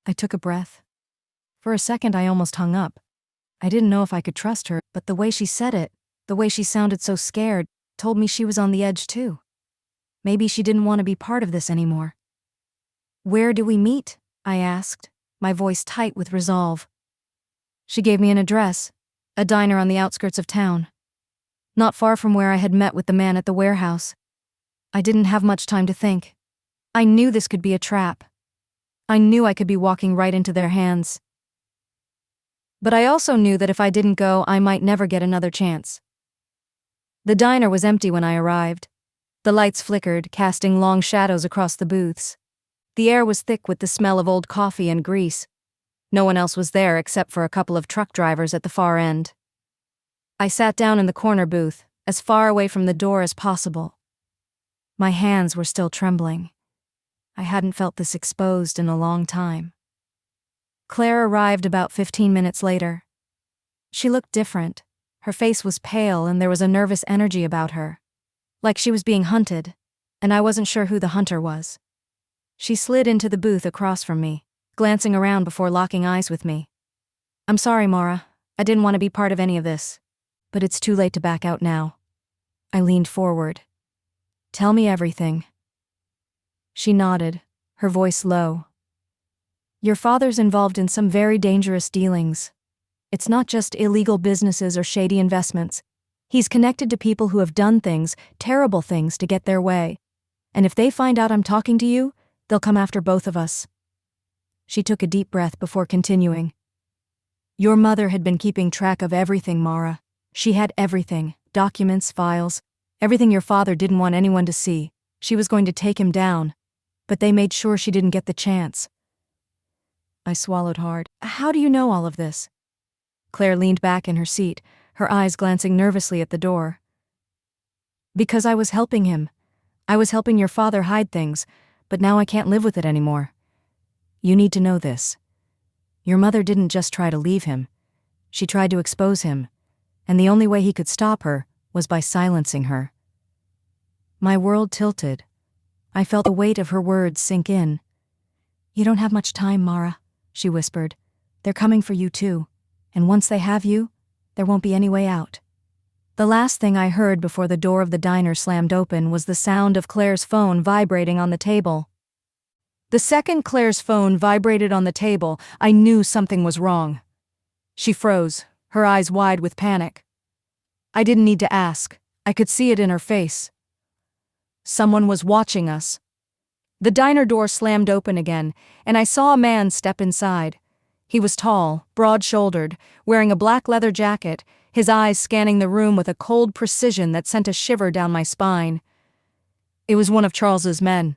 I took a breath. For a second I almost hung up. I didn't know if I could trust her, but the way she said it, the way she sounded so scared, told me she was on the edge too. Maybe she didn't want to be part of this anymore. "Where do we meet?" I asked, my voice tight with resolve. She gave me an address, a diner on the outskirts of town, not far from where I had met with the man at the warehouse. I didn't have much time to think. I knew this could be a trap. I knew I could be walking right into their hands. But I also knew that if I didn't go, I might never get another chance. The diner was empty when I arrived. The lights flickered, casting long shadows across the booths. The air was thick with the smell of old coffee and grease. No one else was there except for a couple of truck drivers at the far end. I sat down in the corner booth, as far away from the door as possible. My hands were still trembling. I hadn't felt this exposed in a long time. Claire arrived about 15 minutes later. She looked different. Her face was pale and there was a nervous energy about her, like she was being hunted, and I wasn't sure who the hunter was. She slid into the booth across from me, glancing around before locking eyes with me. "I'm sorry, Mara. I didn't want to be part of any of this. But it's too late to back out now." I leaned forward. "Tell me everything." She nodded, her voice low. "Your father's involved in some very dangerous dealings. It's not just illegal businesses or shady investments. He's connected to people who have done things, terrible things, to get their way. And if they find out I'm talking to you, they'll come after both of us." She took a deep breath before continuing. "Your mother had been keeping track of everything, Mara. She had everything, documents, files, everything your father didn't want anyone to see. She was going to take him down, but they made sure she didn't get the chance." I swallowed hard. "How do you know all of this?" Claire leaned back in her seat, her eyes glancing nervously at the door. "Because I was helping him. I was helping your father hide things, but now I can't live with it anymore. You need to know this. Your mother didn't just try to leave him. She tried to expose him, and the only way he could stop her was by silencing her." My world tilted. I felt the weight of her words sink in. "You don't have much time, Mara," she whispered. "They're coming for you too, and once they have you, there won't be any way out." The last thing I heard before the door of the diner slammed open was the sound of Claire's phone vibrating on the table. The second Claire's phone vibrated on the table, I knew something was wrong. She froze, her eyes wide with panic. I didn't need to ask. I could see it in her face. Someone was watching us. The diner door slammed open again, and I saw a man step inside. He was tall, broad-shouldered, wearing a black leather jacket, his eyes scanning the room with a cold precision that sent a shiver down my spine. It was one of Charles's men.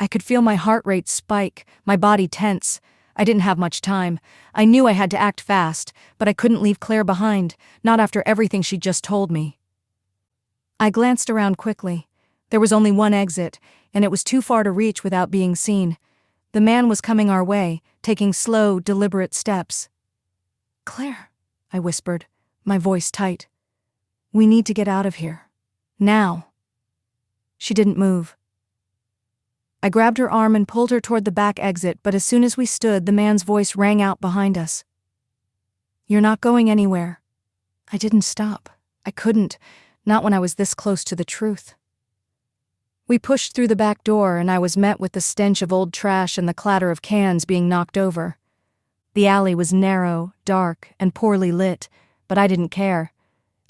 I could feel my heart rate spike, my body tense. I didn't have much time. I knew I had to act fast, but I couldn't leave Claire behind, not after everything she'd just told me. I glanced around quickly. There was only one exit, and it was too far to reach without being seen. The man was coming our way, taking slow, deliberate steps. "Claire," I whispered, my voice tight. "We need to get out of here. Now." She didn't move. I grabbed her arm and pulled her toward the back exit, but as soon as we stood, the man's voice rang out behind us. "You're not going anywhere." I didn't stop. I couldn't, not when I was this close to the truth. We pushed through the back door, and I was met with the stench of old trash and the clatter of cans being knocked over. The alley was narrow, dark, and poorly lit, but I didn't care.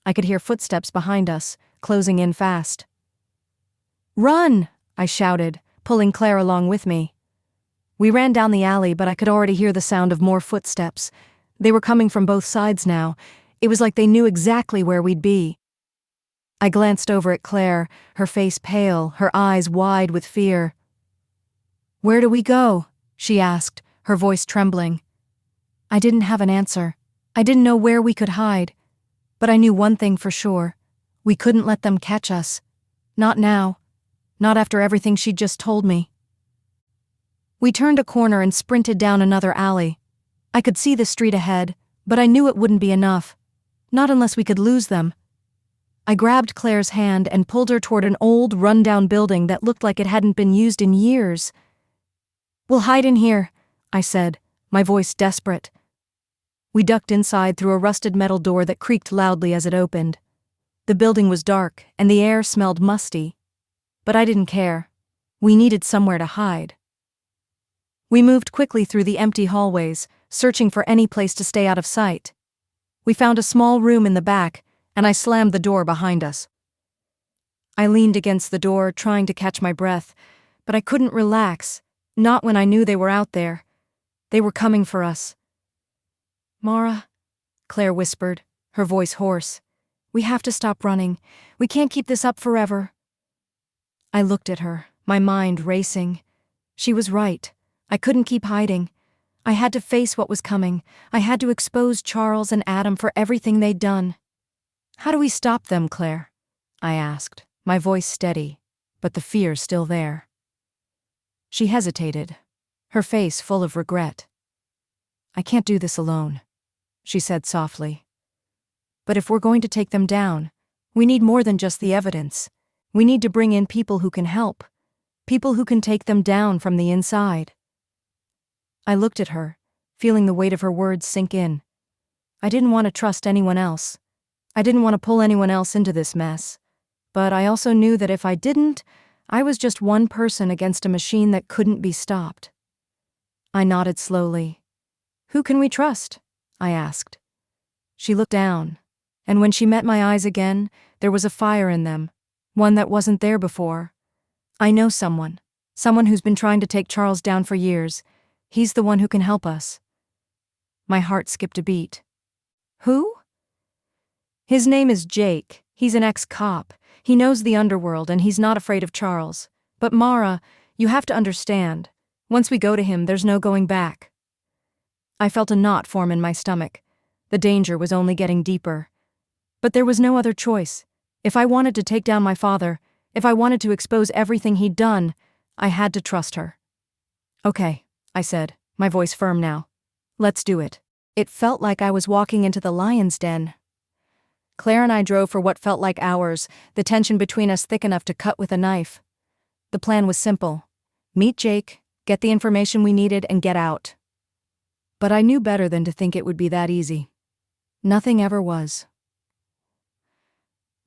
I could hear footsteps behind us, closing in fast. "Run!" I shouted, pulling Claire along with me. We ran down the alley, but I could already hear the sound of more footsteps. They were coming from both sides now. It was like they knew exactly where we'd be. I glanced over at Claire, her face pale, her eyes wide with fear. "Where do we go?" she asked, her voice trembling. I didn't have an answer. I didn't know where we could hide. But I knew one thing for sure. We couldn't let them catch us. Not now. Not after everything she'd just told me. We turned a corner and sprinted down another alley. I could see the street ahead, but I knew it wouldn't be enough. Not unless we could lose them. I grabbed Claire's hand and pulled her toward an old, run-down building that looked like it hadn't been used in years. "We'll hide in here," I said, my voice desperate. We ducked inside through a rusted metal door that creaked loudly as it opened. The building was dark, and the air smelled musty. But I didn't care. We needed somewhere to hide. We moved quickly through the empty hallways, searching for any place to stay out of sight. We found a small room in the back, and I slammed the door behind us. I leaned against the door, trying to catch my breath, but I couldn't relax, not when I knew they were out there. They were coming for us. "Mara," Claire whispered, her voice hoarse. "We have to stop running. We can't keep this up forever." I looked at her, my mind racing. She was right. I couldn't keep hiding. I had to face what was coming. I had to expose Charles and Adam for everything they'd done. "How do we stop them, Claire?" I asked, my voice steady, but the fear still there. She hesitated, her face full of regret. "I can't do this alone," she said softly. "But if we're going to take them down, we need more than just the evidence. We need to bring in people who can help, people who can take them down from the inside." I looked at her, feeling the weight of her words sink in. I didn't want to trust anyone else. I didn't want to pull anyone else into this mess. But I also knew that if I didn't, I was just one person against a machine that couldn't be stopped. I nodded slowly. "Who can we trust?" I asked. She looked down, and when she met my eyes again, there was a fire in them, one that wasn't there before. "I know someone who's been trying to take Charles down for years. He's the one who can help us." My heart skipped a beat. "Who?" "His name is Jake. He's an ex-cop. He knows the underworld and he's not afraid of Charles. But Mara, you have to understand. Once we go to him, there's no going back." I felt a knot form in my stomach. The danger was only getting deeper. But there was no other choice. If I wanted to take down my father, if I wanted to expose everything he'd done, I had to trust her. "Okay," I said, my voice firm now. "Let's do it." It felt like I was walking into the lion's den. Claire and I drove for what felt like hours, the tension between us thick enough to cut with a knife. The plan was simple. Meet Jake, get the information we needed, and get out. But I knew better than to think it would be that easy. Nothing ever was.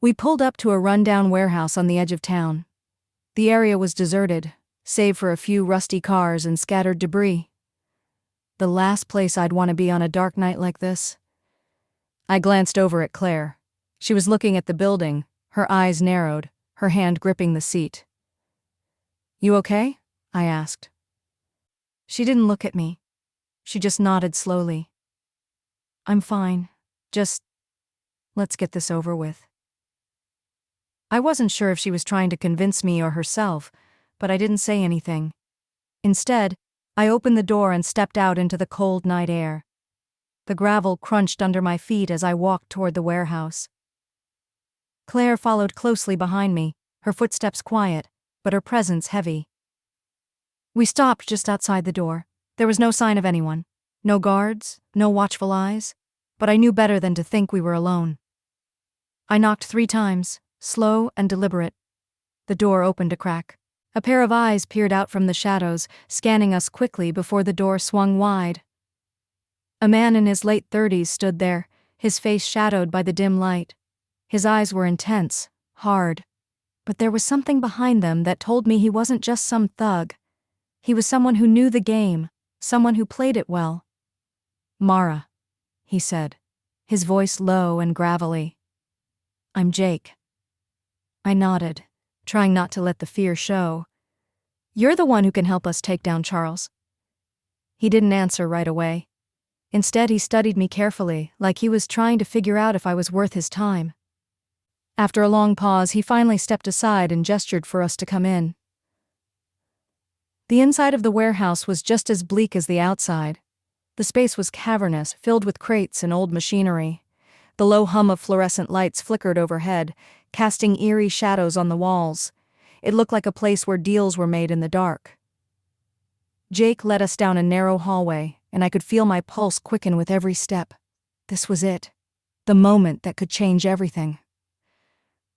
We pulled up to a run-down warehouse on the edge of town. The area was deserted, save for a few rusty cars and scattered debris. The last place I'd want to be on a dark night like this. I glanced over at Claire. She was looking at the building, her eyes narrowed, her hand gripping the seat. "You okay?" I asked. She didn't look at me. She just nodded slowly. "I'm fine. Just, let's get this over with." I wasn't sure if she was trying to convince me or herself, but I didn't say anything. Instead, I opened the door and stepped out into the cold night air. The gravel crunched under my feet as I walked toward the warehouse. Claire followed closely behind me, her footsteps quiet, but her presence heavy. We stopped just outside the door. There was no sign of anyone. No guards, no watchful eyes, but I knew better than to think we were alone. I knocked 3 times, slow and deliberate. The door opened a crack. A pair of eyes peered out from the shadows, scanning us quickly before the door swung wide. A man in his late 30s stood there, his face shadowed by the dim light. His eyes were intense, hard, but there was something behind them that told me he wasn't just some thug. He was someone who knew the game, someone who played it well. "Mara," he said, his voice low and gravelly. "I'm Jake." I nodded, trying not to let the fear show. "You're the one who can help us take down Charles." He didn't answer right away. Instead, he studied me carefully, like he was trying to figure out if I was worth his time. After a long pause, he finally stepped aside and gestured for us to come in. The inside of the warehouse was just as bleak as the outside. The space was cavernous, filled with crates and old machinery. The low hum of fluorescent lights flickered overhead, casting eerie shadows on the walls. It looked like a place where deals were made in the dark. Jake led us down a narrow hallway, and I could feel my pulse quicken with every step. This was it. The moment that could change everything.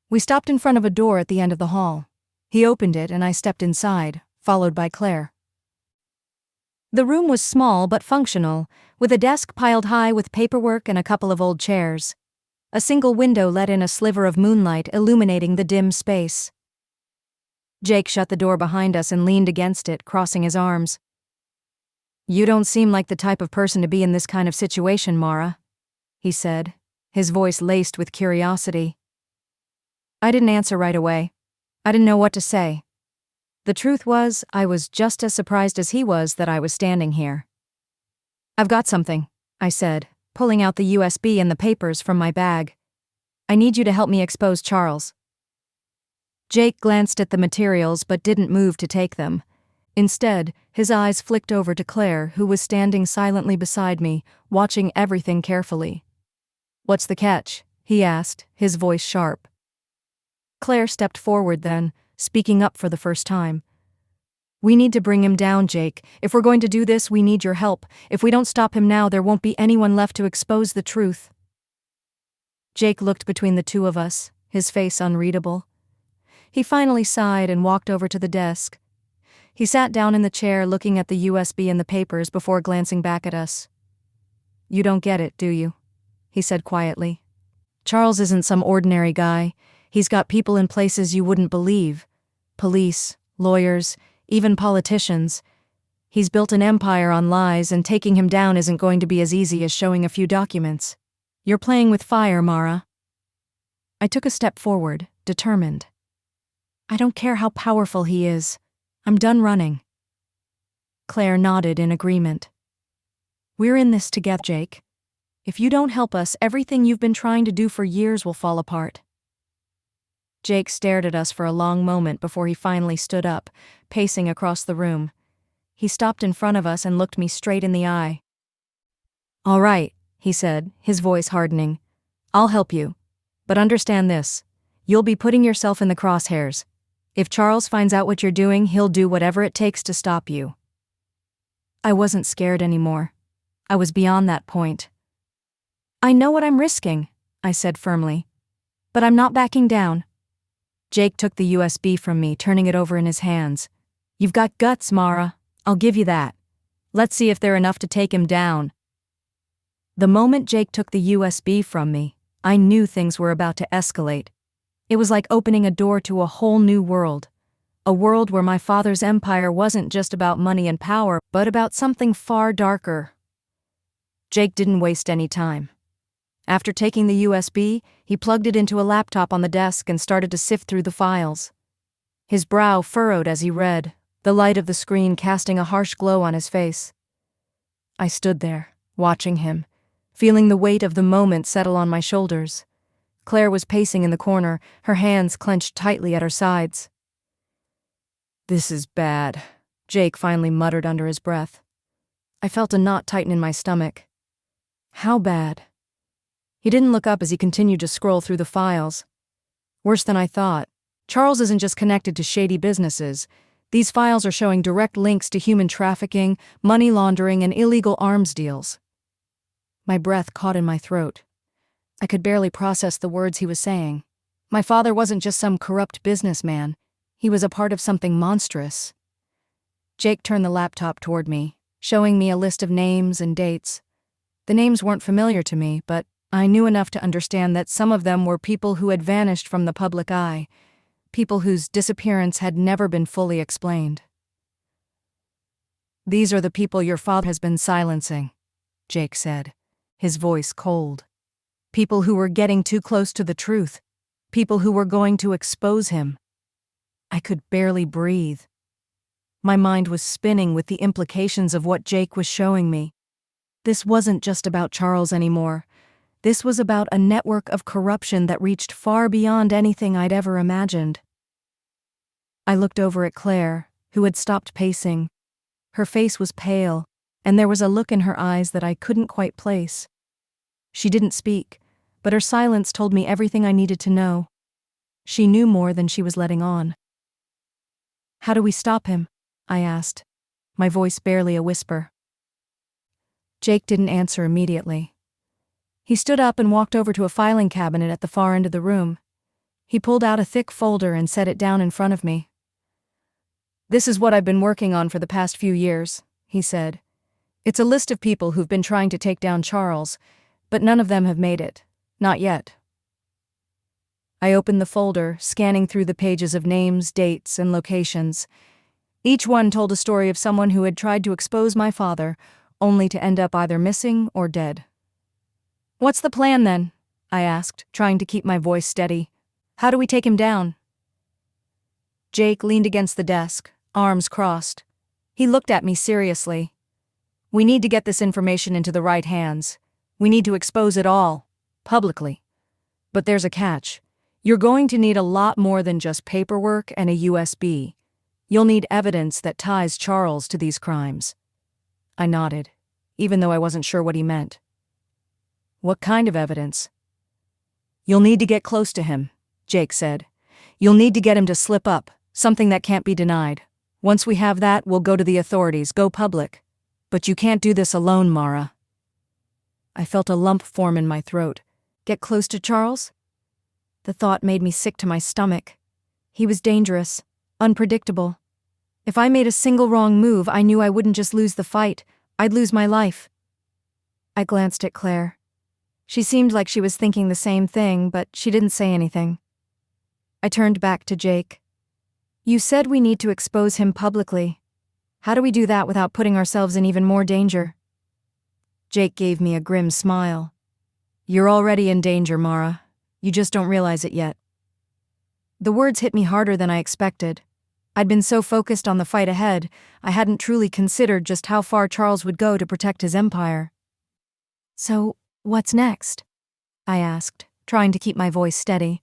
We stopped in front of a door at the end of the hall. He opened it and I stepped inside, followed by Claire. The room was small but functional, with a desk piled high with paperwork and a couple of old chairs. A single window let in a sliver of moonlight illuminating the dim space. Jake shut the door behind us and leaned against it, crossing his arms. "You don't seem like the type of person to be in this kind of situation, Mara," he said, his voice laced with curiosity. I didn't answer right away. I didn't know what to say. The truth was, I was just as surprised as he was that I was standing here. "I've got something," I said, pulling out the USB and the papers from my bag. "I need you to help me expose Charles." Jake glanced at the materials but didn't move to take them. Instead, his eyes flicked over to Claire, who was standing silently beside me, watching everything carefully. "What's the catch?" he asked, his voice sharp. Claire stepped forward then, speaking up for the first time. "We need to bring him down, Jake. If we're going to do this, we need your help. If we don't stop him now, there won't be anyone left to expose the truth." Jake looked between the two of us, his face unreadable. He finally sighed and walked over to the desk. He sat down in the chair looking at the USB and the papers before glancing back at us. "You don't get it, do you?" he said quietly. "Charles isn't some ordinary guy. He's got people in places you wouldn't believe. Police, lawyers, even politicians. He's built an empire on lies, and taking him down isn't going to be as easy as showing a few documents. You're playing with fire, Mara." I took a step forward, determined. "I don't care how powerful he is. I'm done running." Claire nodded in agreement. "We're in this together, Jake. If you don't help us, everything you've been trying to do for years will fall apart." Jake stared at us for a long moment before he finally stood up, pacing across the room. He stopped in front of us and looked me straight in the eye. "All right," he said, his voice hardening. "I'll help you. But understand this. You'll be putting yourself in the crosshairs. If Charles finds out what you're doing, he'll do whatever it takes to stop you." I wasn't scared anymore. I was beyond that point. "I know what I'm risking," I said firmly. "But I'm not backing down." Jake took the USB from me, turning it over in his hands. "You've got guts, Mara. I'll give you that. Let's see if they're enough to take him down." The moment Jake took the USB from me, I knew things were about to escalate. It was like opening a door to a whole new world. A world where my father's empire wasn't just about money and power, but about something far darker. Jake didn't waste any time. After taking the USB, he plugged it into a laptop on the desk and started to sift through the files. His brow furrowed as he read, the light of the screen casting a harsh glow on his face. I stood there, watching him, feeling the weight of the moment settle on my shoulders. Claire was pacing in the corner, her hands clenched tightly at her sides. "This is bad," Jake finally muttered under his breath. I felt a knot tighten in my stomach. "How bad?" He didn't look up as he continued to scroll through the files. "Worse than I thought. Charles isn't just connected to shady businesses. These files are showing direct links to human trafficking, money laundering, and illegal arms deals." My breath caught in my throat. I could barely process the words he was saying. My father wasn't just some corrupt businessman. He was a part of something monstrous. Jake turned the laptop toward me, showing me a list of names and dates. The names weren't familiar to me, but I knew enough to understand that some of them were people who had vanished from the public eye, people whose disappearance had never been fully explained. "These are the people your father has been silencing," Jake said, his voice cold. "People who were getting too close to the truth. People who were going to expose him." I could barely breathe. My mind was spinning with the implications of what Jake was showing me. This wasn't just about Charles anymore. This was about a network of corruption that reached far beyond anything I'd ever imagined. I looked over at Claire, who had stopped pacing. Her face was pale, and there was a look in her eyes that I couldn't quite place. She didn't speak, but her silence told me everything I needed to know. She knew more than she was letting on. "How do we stop him?" I asked, my voice barely a whisper. Jake didn't answer immediately. He stood up and walked over to a filing cabinet at the far end of the room. He pulled out a thick folder and set it down in front of me. "This is what I've been working on for the past few years," he said, It's a list of people who've been trying to take down Charles, but none of them have made it. Not yet. I opened the folder, scanning through the pages of names, dates, and locations. Each one told a story of someone who had tried to expose my father, only to end up either missing or dead. "What's the plan, then?" I asked, trying to keep my voice steady. "How do we take him down?" Jake leaned against the desk, arms crossed. He looked at me seriously. "We need to get this information into the right hands. We need to expose it all, publicly. But there's a catch. You're going to need a lot more than just paperwork and a USB. You'll need evidence that ties Charles to these crimes." I nodded, even though I wasn't sure what he meant. "What kind of evidence?" "You'll need to get close to him," Jake said. "You'll need to get him to slip up, something that can't be denied. Once we have that, we'll go to the authorities, go public. But you can't do this alone, Mara." I felt a lump form in my throat. Get close to Charles? The thought made me sick to my stomach. He was dangerous, unpredictable. If I made a single wrong move, I knew I wouldn't just lose the fight, I'd lose my life. I glanced at Claire. She seemed like she was thinking the same thing, but she didn't say anything. I turned back to Jake. "You said we need to expose him publicly. How do we do that without putting ourselves in even more danger?" Jake gave me a grim smile. "You're already in danger, Mara. You just don't realize it yet." The words hit me harder than I expected. I'd been so focused on the fight ahead, I hadn't truly considered just how far Charles would go to protect his empire. "So, what's next?" I asked, trying to keep my voice steady.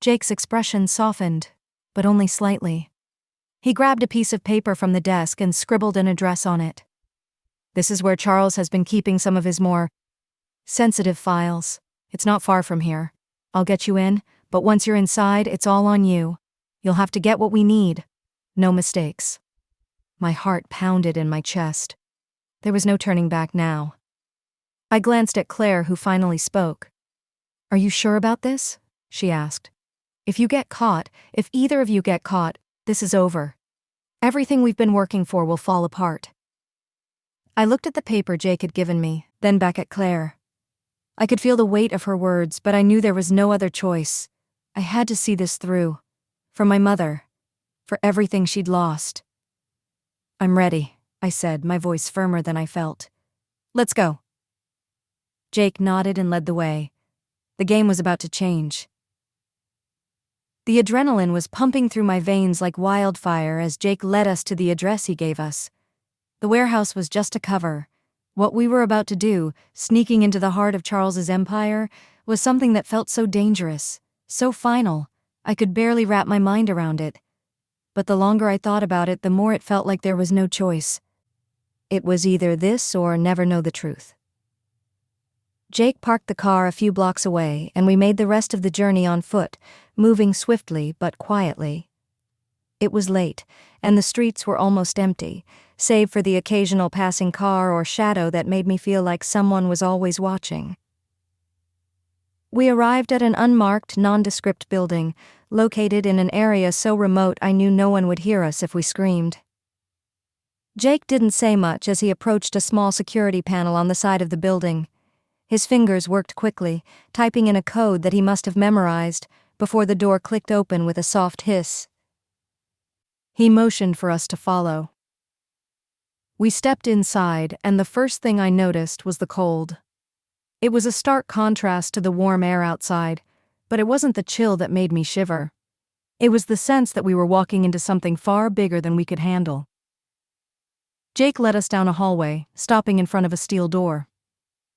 Jake's expression softened, but only slightly. He grabbed a piece of paper from the desk and scribbled an address on it. "This is where Charles has been keeping some of his more sensitive files. It's not far from here. I'll get you in, but once you're inside, it's all on you. You'll have to get what we need. No mistakes." My heart pounded in my chest. There was no turning back now. I glanced at Claire, who finally spoke. "Are you sure about this?" she asked. If either of you get caught, this is over. Everything we've been working for will fall apart." I looked at the paper Jake had given me, then back at Claire. I could feel the weight of her words, but I knew there was no other choice. I had to see this through. For my mother. For everything she'd lost. "I'm ready," I said, my voice firmer than I felt. "Let's go." Jake nodded and led the way. The game was about to change. The adrenaline was pumping through my veins like wildfire as Jake led us to the address he gave us. The warehouse was just a cover. What we were about to do, sneaking into the heart of Charles's empire, was something that felt so dangerous, so final, I could barely wrap my mind around it. But the longer I thought about it, the more it felt like there was no choice. It was either this or never know the truth. Jake parked the car a few blocks away, and we made the rest of the journey on foot, moving swiftly but quietly. It was late, and the streets were almost empty, save for the occasional passing car or shadow that made me feel like someone was always watching. We arrived at an unmarked, nondescript building, located in an area so remote I knew no one would hear us if we screamed. Jake didn't say much as he approached a small security panel on the side of the building. His fingers worked quickly, typing in a code that he must have memorized, before the door clicked open with a soft hiss. He motioned for us to follow. We stepped inside, and the first thing I noticed was the cold. It was a stark contrast to the warm air outside, but it wasn't the chill that made me shiver. It was the sense that we were walking into something far bigger than we could handle. Jake led us down a hallway, stopping in front of a steel door.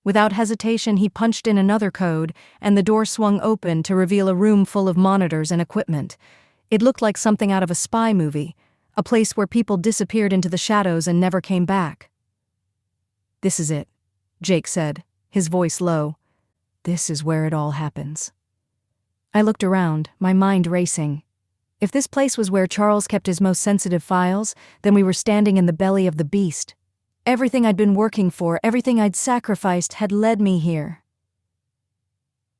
Without hesitation, he punched in another code, and the door swung open to reveal a room full of monitors and equipment. It looked like something out of a spy movie, a place where people disappeared into the shadows and never came back. "This is it," Jake said, his voice low. "This is where it all happens." I looked around, my mind racing. If this place was where Charles kept his most sensitive files, then we were standing in the belly of the beast. Everything I'd been working for, everything I'd sacrificed, had led me here.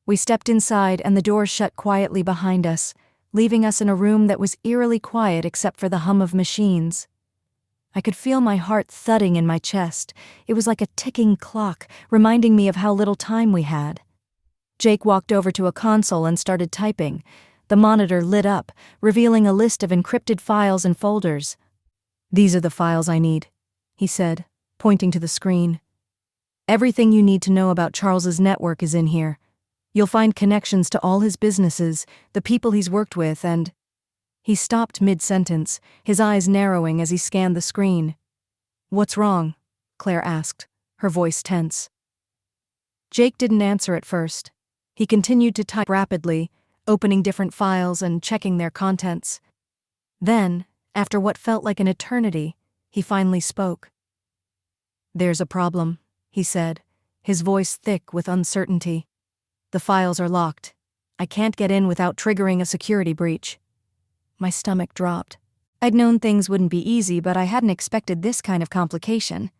We stepped inside, and the door shut quietly behind us, leaving us in a room that was eerily quiet except for the hum of machines. I could feel my heart thudding in my chest. It was like a ticking clock, reminding me of how little time we had. Jake walked over to a console and started typing. The monitor lit up, revealing a list of encrypted files and folders. "These are the files I need," he said, pointing to the screen. "Everything you need to know about Charles's network is in here. You'll find connections to all his businesses, the people he's worked with, and—" He stopped mid-sentence, his eyes narrowing as he scanned the screen. "What's wrong?" Claire asked, her voice tense. Jake didn't answer at first. He continued to type rapidly, opening different files and checking their contents. Then, after what felt like an eternity, he finally spoke. "There's a problem," he said, his voice thick with uncertainty. "The files are locked. I can't get in without triggering a security breach." My stomach dropped. I'd known things wouldn't be easy, but I hadn't expected this kind of complication.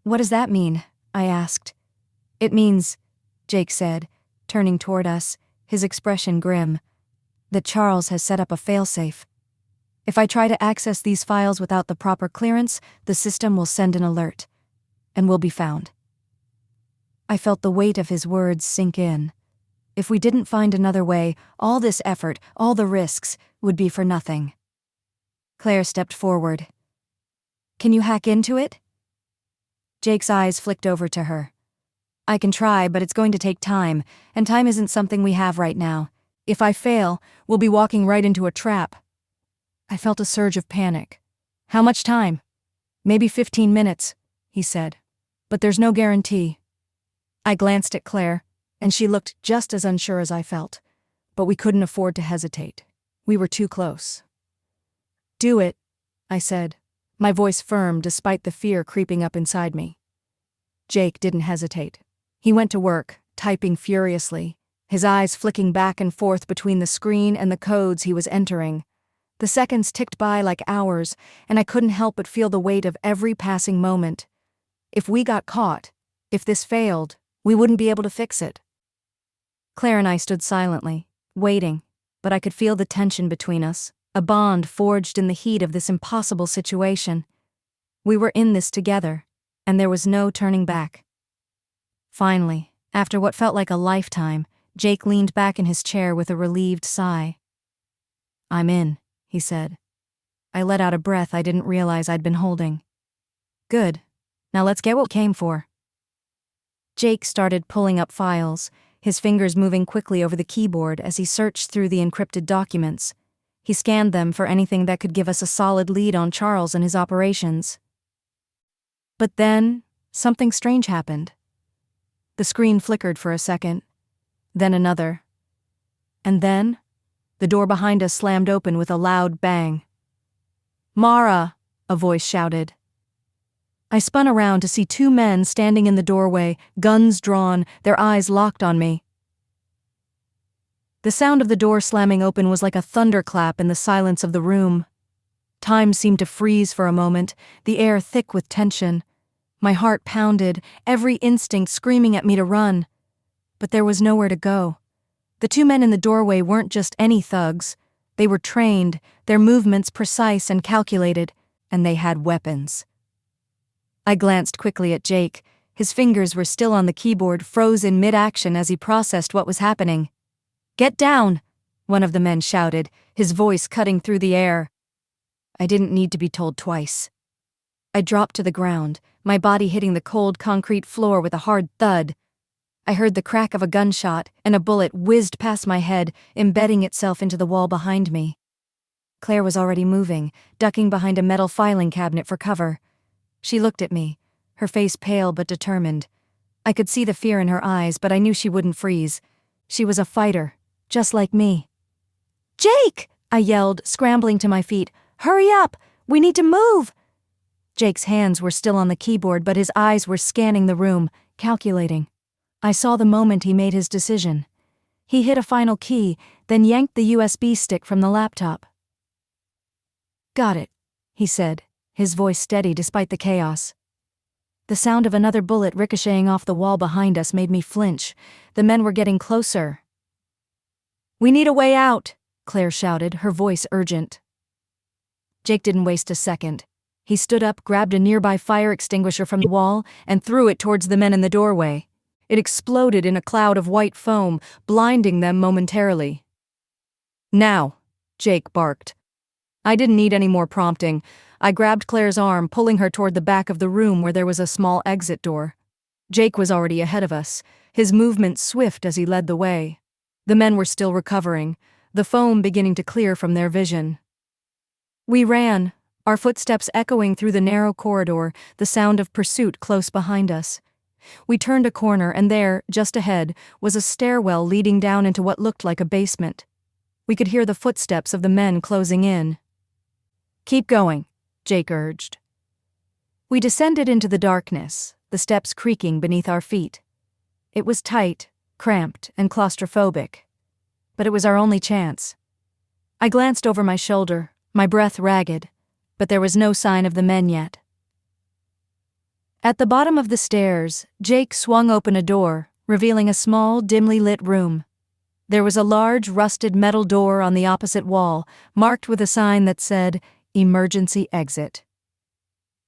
"What does that mean?" I asked. "It means," Jake said, turning toward us, his expression grim, "that Charles has set up a failsafe. If I try to access these files without the proper clearance, the system will send an alert, and we'll be found." I felt the weight of his words sink in. If we didn't find another way, all this effort, all the risks, would be for nothing. Claire stepped forward. "Can you hack into it?" Jake's eyes flicked over to her. "I can try, but it's going to take time, and time isn't something we have right now. If I fail, we'll be walking right into a trap." I felt a surge of panic. "How much time?" "Maybe 15 minutes, he said. "But there's no guarantee." I glanced at Claire, and she looked just as unsure as I felt. But we couldn't afford to hesitate. We were too close. "Do it," I said, my voice firm despite the fear creeping up inside me. Jake didn't hesitate. He went to work, typing furiously, his eyes flicking back and forth between the screen and the codes he was entering. The seconds ticked by like hours, and I couldn't help but feel the weight of every passing moment. If we got caught, if this failed, we wouldn't be able to fix it. Claire and I stood silently, waiting, but I could feel the tension between us, a bond forged in the heat of this impossible situation. We were in this together, and there was no turning back. Finally, after what felt like a lifetime, Jake leaned back in his chair with a relieved sigh. "I'm in," he said. I let out a breath I didn't realize I'd been holding. "Good. Now let's get what we came for." Jake started pulling up files, his fingers moving quickly over the keyboard as he searched through the encrypted documents. He scanned them for anything that could give us a solid lead on Charles and his operations. But then, something strange happened. The screen flickered for a second, then another. And then, the door behind us slammed open with a loud bang. "Mara!" a voice shouted. I spun around to see two men standing in the doorway, guns drawn, their eyes locked on me. The sound of the door slamming open was like a thunderclap in the silence of the room. Time seemed to freeze for a moment, the air thick with tension. My heart pounded, every instinct screaming at me to run. But there was nowhere to go. The two men in the doorway weren't just any thugs. They were trained, their movements precise and calculated, and they had weapons. I glanced quickly at Jake. His fingers were still on the keyboard, froze in mid-action as he processed what was happening. "Get down!" one of the men shouted, his voice cutting through the air. I didn't need to be told twice. I dropped to the ground, my body hitting the cold concrete floor with a hard thud. I heard the crack of a gunshot, and a bullet whizzed past my head, embedding itself into the wall behind me. Claire was already moving, ducking behind a metal filing cabinet for cover. She looked at me, her face pale but determined. I could see the fear in her eyes, but I knew she wouldn't freeze. She was a fighter, just like me. "Jake!" I yelled, scrambling to my feet. "Hurry up! We need to move!" Jake's hands were still on the keyboard, but his eyes were scanning the room, calculating. I saw the moment he made his decision. He hit a final key, then yanked the USB stick from the laptop. "Got it," he said, his voice steady despite the chaos. The sound of another bullet ricocheting off the wall behind us made me flinch. The men were getting closer. "We need a way out," Claire shouted, her voice urgent. Jake didn't waste a second. He stood up, grabbed a nearby fire extinguisher from the wall, and threw it towards the men in the doorway. It exploded in a cloud of white foam, blinding them momentarily. "Now," Jake barked. I didn't need any more prompting. I grabbed Claire's arm, pulling her toward the back of the room where there was a small exit door. Jake was already ahead of us, his movements swift as he led the way. The men were still recovering, the foam beginning to clear from their vision. We ran, our footsteps echoing through the narrow corridor, the sound of pursuit close behind us. We turned a corner, and there, just ahead, was a stairwell leading down into what looked like a basement. We could hear the footsteps of the men closing in. "Keep going," Jake urged. We descended into the darkness, the steps creaking beneath our feet. It was tight, cramped, and claustrophobic. But it was our only chance. I glanced over my shoulder, my breath ragged, but there was no sign of the men yet. At the bottom of the stairs, Jake swung open a door, revealing a small, dimly lit room. There was a large, rusted metal door on the opposite wall, marked with a sign that said, "Emergency Exit."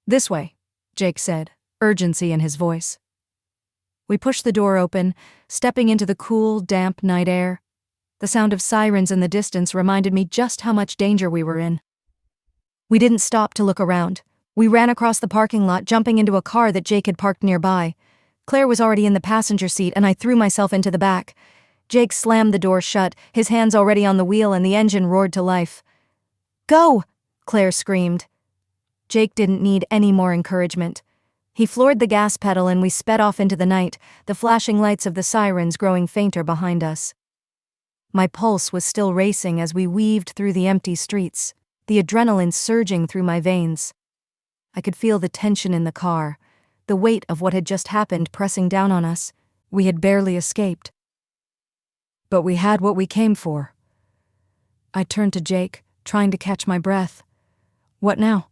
"This way," Jake said, urgency in his voice. We pushed the door open, stepping into the cool, damp night air. The sound of sirens in the distance reminded me just how much danger we were in. We didn't stop to look around. We ran across the parking lot, jumping into a car that Jake had parked nearby. Claire was already in the passenger seat, and I threw myself into the back. Jake slammed the door shut, his hands already on the wheel, and the engine roared to life. "Go!" Claire screamed. Jake didn't need any more encouragement. He floored the gas pedal, and we sped off into the night, the flashing lights of the sirens growing fainter behind us. My pulse was still racing as we weaved through the empty streets, the adrenaline surging through my veins. I could feel the tension in the car, the weight of what had just happened pressing down on us. We had barely escaped. But we had what we came for. I turned to Jake, trying to catch my breath. "What now?"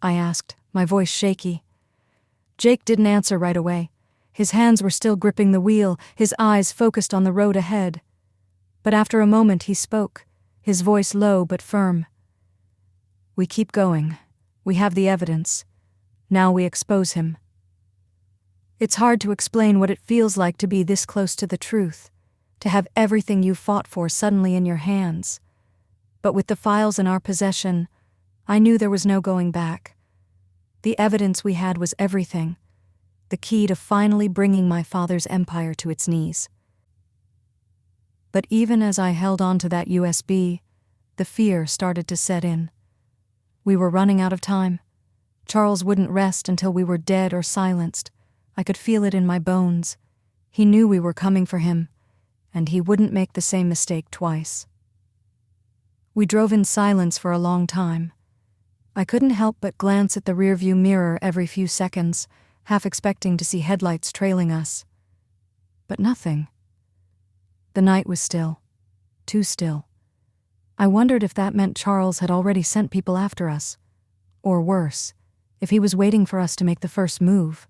I asked, my voice shaky. Jake didn't answer right away. His hands were still gripping the wheel, his eyes focused on the road ahead. But after a moment he spoke, his voice low but firm. "We keep going. We have the evidence. Now we expose him." It's hard to explain what it feels like to be this close to the truth, to have everything you fought for suddenly in your hands. But with the files in our possession, I knew there was no going back. The evidence we had was everything, the key to finally bringing my father's empire to its knees. But even as I held on to that USB, the fear started to set in. We were running out of time. Charles wouldn't rest until we were dead or silenced. I could feel it in my bones. He knew we were coming for him, and he wouldn't make the same mistake twice. We drove in silence for a long time. I couldn't help but glance at the rearview mirror every few seconds, half expecting to see headlights trailing us. But nothing. The night was still. Too still. I wondered if that meant Charles had already sent people after us. Or worse, if he was waiting for us to make the first move.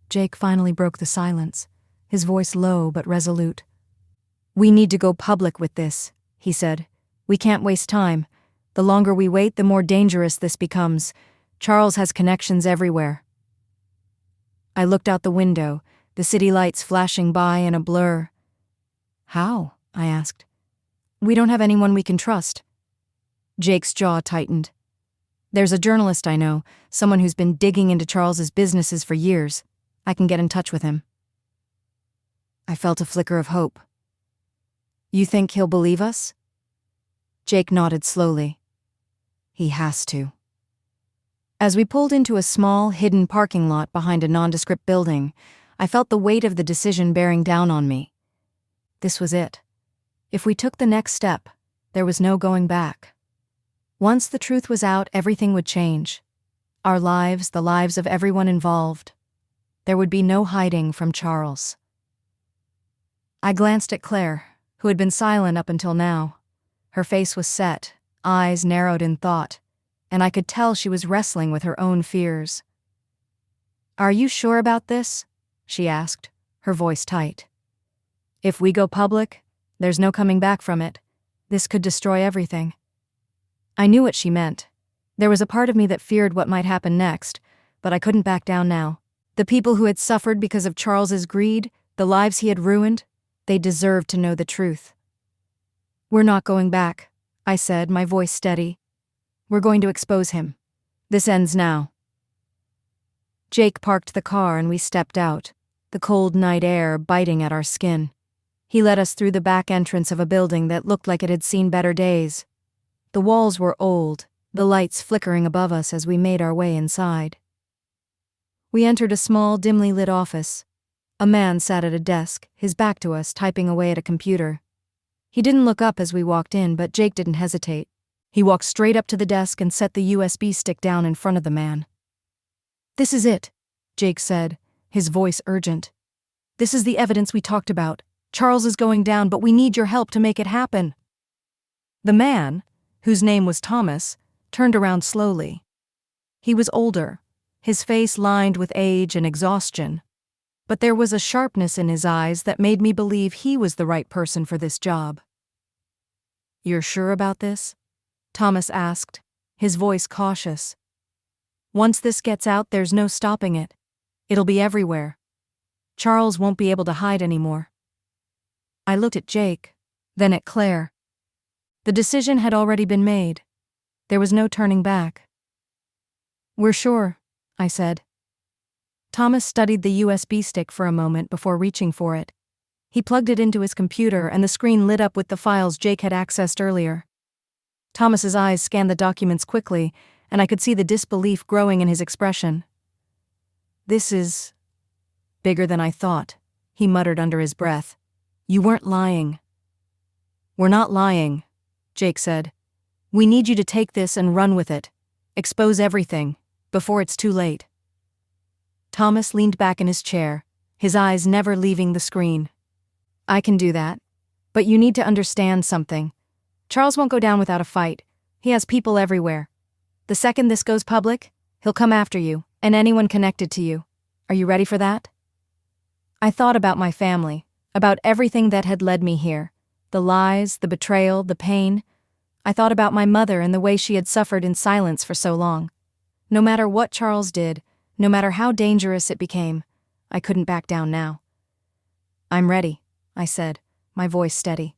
Jake finally broke the silence, his voice low but resolute. "We need to go public with this," he said. "We can't waste time. The longer we wait, the more dangerous this becomes. Charles has connections everywhere." I looked out the window, the city lights flashing by in a blur. "How?" I asked. "We don't have anyone we can trust." Jake's jaw tightened. "There's a journalist I know, someone who's been digging into Charles's businesses for years. I can get in touch with him." I felt a flicker of hope. "You think he'll believe us?" Jake nodded slowly. "He has to." As we pulled into a small, hidden parking lot behind a nondescript building, I felt the weight of the decision bearing down on me. This was it. If we took the next step, there was no going back. Once the truth was out, everything would change. Our lives, the lives of everyone involved. There would be no hiding from Charles. I glanced at Claire, who had been silent up until now. Her face was set, eyes narrowed in thought, and I could tell she was wrestling with her own fears. "Are you sure about this?" she asked, her voice tight. "If we go public, there's no coming back from it. This could destroy everything." I knew what she meant. There was a part of me that feared what might happen next, but I couldn't back down now. The people who had suffered because of Charles's greed, the lives he had ruined, they deserved to know the truth. "We're not going back," I said, my voice steady. "We're going to expose him. This ends now." Jake parked the car and we stepped out, the cold night air biting at our skin. He led us through the back entrance of a building that looked like it had seen better days. The walls were old, the lights flickering above us as we made our way inside. We entered a small, dimly lit office. A man sat at a desk, his back to us, typing away at a computer. He didn't look up as we walked in, but Jake didn't hesitate. He walked straight up to the desk and set the USB stick down in front of the man. "This is it," Jake said, his voice urgent. "This is the evidence we talked about. Charles is going down, but we need your help to make it happen." The man, whose name was Thomas, turned around slowly. He was older, his face lined with age and exhaustion, but there was a sharpness in his eyes that made me believe he was the right person for this job. "You're sure about this?" Thomas asked, his voice cautious. "Once this gets out, there's no stopping it. It'll be everywhere. Charles won't be able to hide anymore." I looked at Jake, then at Claire. The decision had already been made. There was no turning back. "We're sure," I said. Thomas studied the USB stick for a moment before reaching for it. He plugged it into his computer and the screen lit up with the files Jake had accessed earlier. Thomas's eyes scanned the documents quickly, and I could see the disbelief growing in his expression. "This is bigger than I thought," he muttered under his breath. "You weren't lying." "We're not lying," Jake said. "We need you to take this and run with it. Expose everything, before it's too late." Thomas leaned back in his chair, his eyes never leaving the screen. "I can do that. But you need to understand something. Charles won't go down without a fight. He has people everywhere. The second this goes public, he'll come after you, and anyone connected to you. Are you ready for that?" I thought about my family, about everything that had led me here. The lies, the betrayal, the pain. I thought about my mother and the way she had suffered in silence for so long. No matter what Charles did, no matter how dangerous it became, I couldn't back down now. "I'm ready," I said, my voice steady.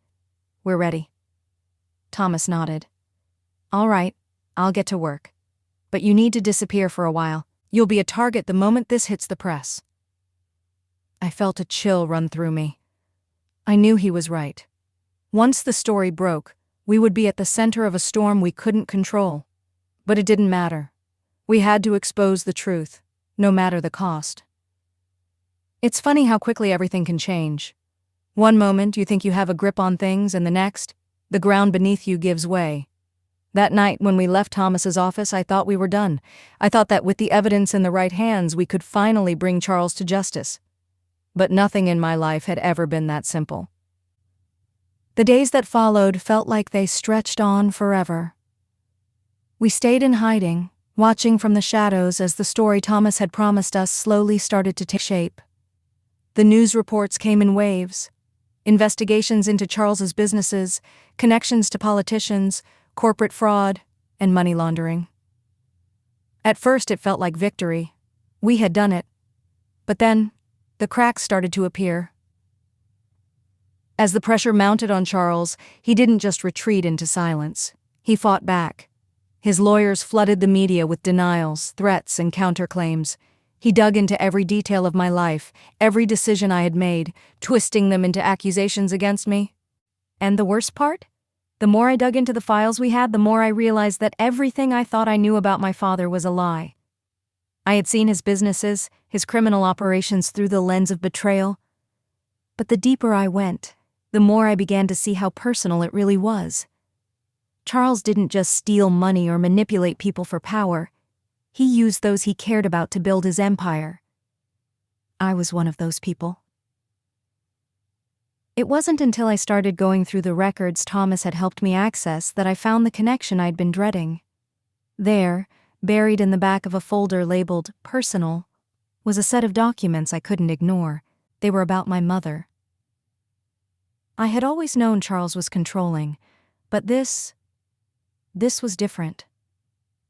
"We're ready." Thomas nodded. "All right, I'll get to work. But you need to disappear for a while. You'll be a target the moment this hits the press." I felt a chill run through me. I knew he was right. Once the story broke, we would be at the center of a storm we couldn't control. But it didn't matter. We had to expose the truth, no matter the cost. It's funny how quickly everything can change. One moment you think you have a grip on things, and the next, the ground beneath you gives way. That night when we left Thomas's office, I thought we were done. I thought that with the evidence in the right hands, we could finally bring Charles to justice. But nothing in my life had ever been that simple. The days that followed felt like they stretched on forever. We stayed in hiding, watching from the shadows as the story Thomas had promised us slowly started to take shape. The news reports came in waves. Investigations into Charles's businesses, connections to politicians, corporate fraud, and money laundering. At first it felt like victory. We had done it. But then, the cracks started to appear. As the pressure mounted on Charles, he didn't just retreat into silence. He fought back. His lawyers flooded the media with denials, threats, and counterclaims. He dug into every detail of my life, every decision I had made, twisting them into accusations against me. And the worst part? The more I dug into the files we had, the more I realized that everything I thought I knew about my father was a lie. I had seen his businesses, his criminal operations through the lens of betrayal. But the deeper I went, the more I began to see how personal it really was. Charles didn't just steal money or manipulate people for power. He used those he cared about to build his empire. I was one of those people. It wasn't until I started going through the records Thomas had helped me access that I found the connection I'd been dreading. There, buried in the back of a folder labeled Personal, was a set of documents I couldn't ignore. They were about my mother. I had always known Charles was controlling, but this was different.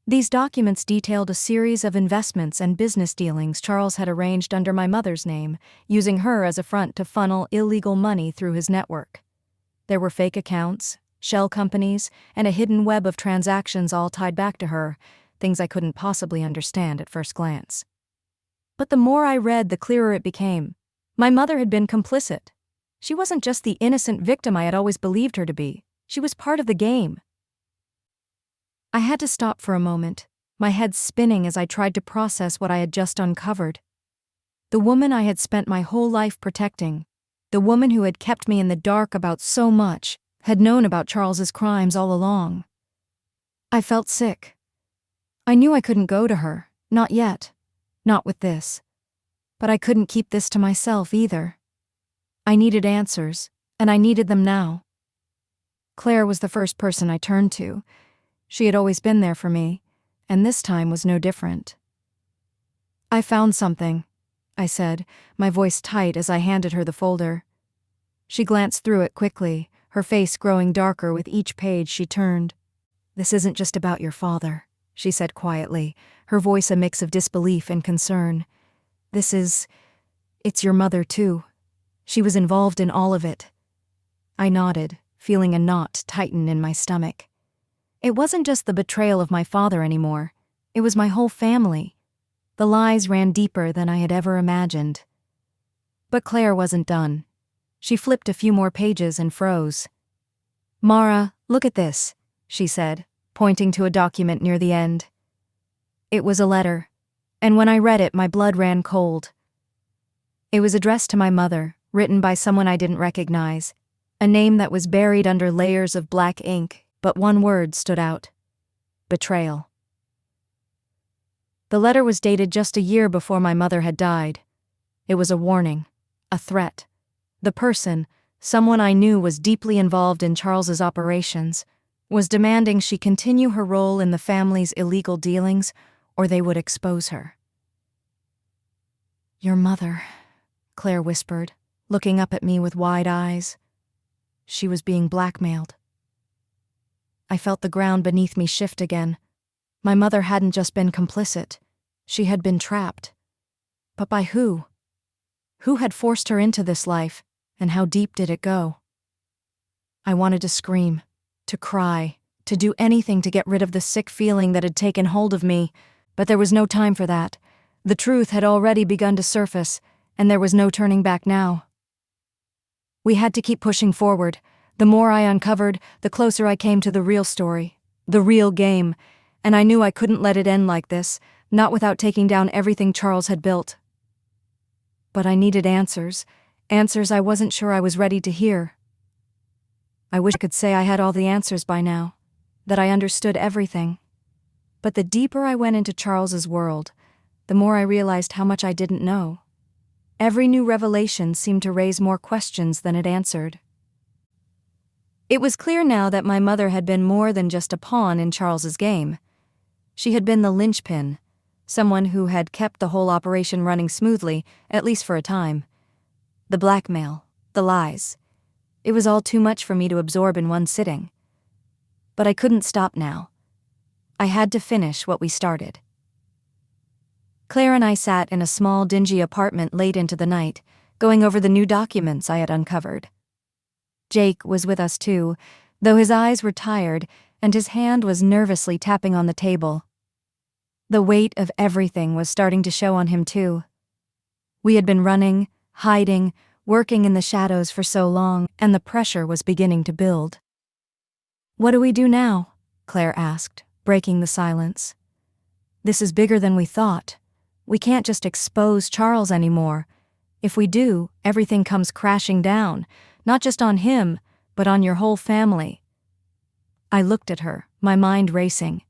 These documents detailed a series of investments and business dealings Charles had arranged under my mother's name, using her as a front to funnel illegal money through his network. There were fake accounts, shell companies, and a hidden web of transactions all tied back to her, things I couldn't possibly understand at first glance. But the more I read, the clearer it became. My mother had been complicit. She wasn't just the innocent victim I had always believed her to be. She was part of the game. I had to stop for a moment, my head spinning as I tried to process what I had just uncovered. The woman I had spent my whole life protecting, the woman who had kept me in the dark about so much, had known about Charles's crimes all along. I felt sick. I knew I couldn't go to her, not yet, not with this. But I couldn't keep this to myself either. I needed answers, and I needed them now. Claire was the first person I turned to. She had always been there for me, and this time was no different. "I found something," I said, my voice tight as I handed her the folder. She glanced through it quickly, her face growing darker with each page she turned. "This isn't just about your father," she said quietly, her voice a mix of disbelief and concern. It's your mother too. She was involved in all of it." I nodded, feeling a knot tighten in my stomach. It wasn't just the betrayal of my father anymore. It was my whole family. The lies ran deeper than I had ever imagined. But Claire wasn't done. She flipped a few more pages and froze. "Mara, look at this," she said, pointing to a document near the end. It was a letter, and when I read it, my blood ran cold. It was addressed to my mother, written by someone I didn't recognize, a name that was buried under layers of black ink, but one word stood out: betrayal. The letter was dated just a year before my mother had died. It was a warning, a threat. The person, someone I knew was deeply involved in Charles's operations, was demanding she continue her role in the family's illegal dealings, or they would expose her. "Your mother," Claire whispered, looking up at me with wide eyes. She was being blackmailed. I felt the ground beneath me shift again. My mother hadn't just been complicit. She had been trapped. But by who? Who had forced her into this life, and how deep did it go? I wanted to scream, to cry, to do anything to get rid of the sick feeling that had taken hold of me, but there was no time for that. The truth had already begun to surface, and there was no turning back now. We had to keep pushing forward. The more I uncovered, the closer I came to the real story, the real game, and I knew I couldn't let it end like this, not without taking down everything Charles had built. But I needed answers I wasn't sure I was ready to hear. I wish I could say I had all the answers by now, that I understood everything. But the deeper I went into Charles's world, the more I realized how much I didn't know. Every new revelation seemed to raise more questions than it answered. It was clear now that my mother had been more than just a pawn in Charles's game. She had been the linchpin, someone who had kept the whole operation running smoothly, at least for a time. The blackmail, the lies. It was all too much for me to absorb in one sitting. But I couldn't stop now. I had to finish what we started. Claire and I sat in a small, dingy apartment late into the night, going over the new documents I had uncovered. Jake was with us too, though his eyes were tired and his hand was nervously tapping on the table. The weight of everything was starting to show on him too. We had been running, hiding, working in the shadows for so long, and the pressure was beginning to build. "What do we do now?" Claire asked, breaking the silence. "This is bigger than we thought. We can't just expose Charles anymore. If we do, everything comes crashing down, not just on him, but on your whole family." I looked at her, my mind racing.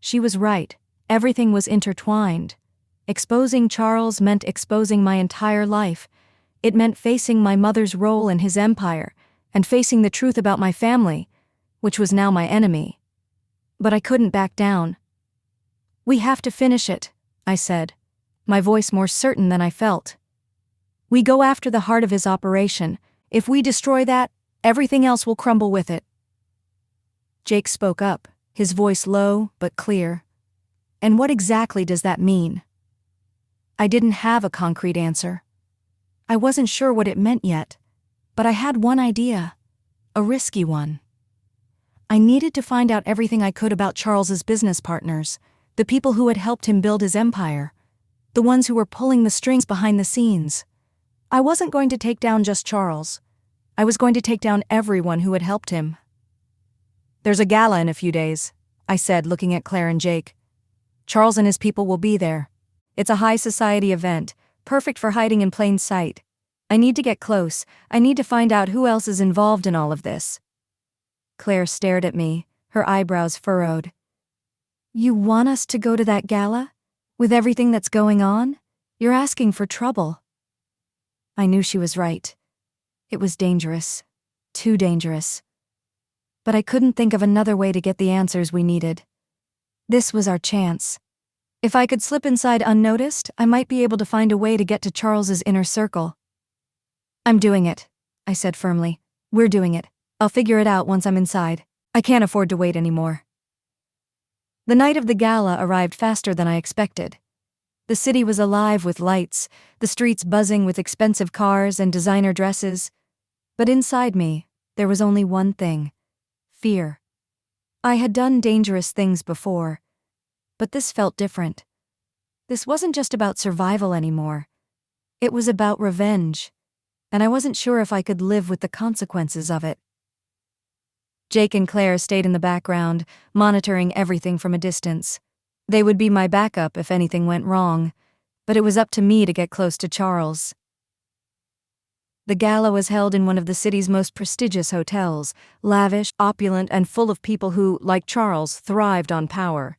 She was right. Everything was intertwined. Exposing Charles meant exposing my entire life. It meant facing my mother's role in his empire, and facing the truth about my family, which was now my enemy. But I couldn't back down. "We have to finish it," I said, my voice more certain than I felt. "We go after the heart of his operation. If we destroy that, everything else will crumble with it." Jake spoke up, his voice low but clear. And what exactly does that mean? I didn't have a concrete answer. I wasn't sure what it meant yet, but I had one idea, a risky one. I needed to find out everything I could about Charles's business partners, the people who had helped him build his empire, the ones who were pulling the strings behind the scenes. I wasn't going to take down just Charles. I was going to take down everyone who had helped him. "There's a gala in a few days," I said, looking at Claire and Jake. "Charles and his people will be there. It's a high society event, perfect for hiding in plain sight. I need to get close. I need to find out who else is involved in all of this." Claire stared at me, her eyebrows furrowed. "You want us to go to that gala? With everything that's going on? You're asking for trouble." I knew she was right. It was dangerous. Too dangerous. But I couldn't think of another way to get the answers we needed. This was our chance. If I could slip inside unnoticed, I might be able to find a way to get to Charles's inner circle. "I'm doing it," I said firmly. "We're doing it. I'll figure it out once I'm inside. I can't afford to wait anymore." The night of the gala arrived faster than I expected. The city was alive with lights, the streets buzzing with expensive cars and designer dresses. But inside me, there was only one thing: fear. I had done dangerous things before, but this felt different. This wasn't just about survival anymore. It was about revenge, and I wasn't sure if I could live with the consequences of it. Jake and Claire stayed in the background, monitoring everything from a distance. They would be my backup if anything went wrong, but it was up to me to get close to Charles. The gala was held in one of the city's most prestigious hotels, lavish, opulent, and full of people who, like Charles, thrived on power.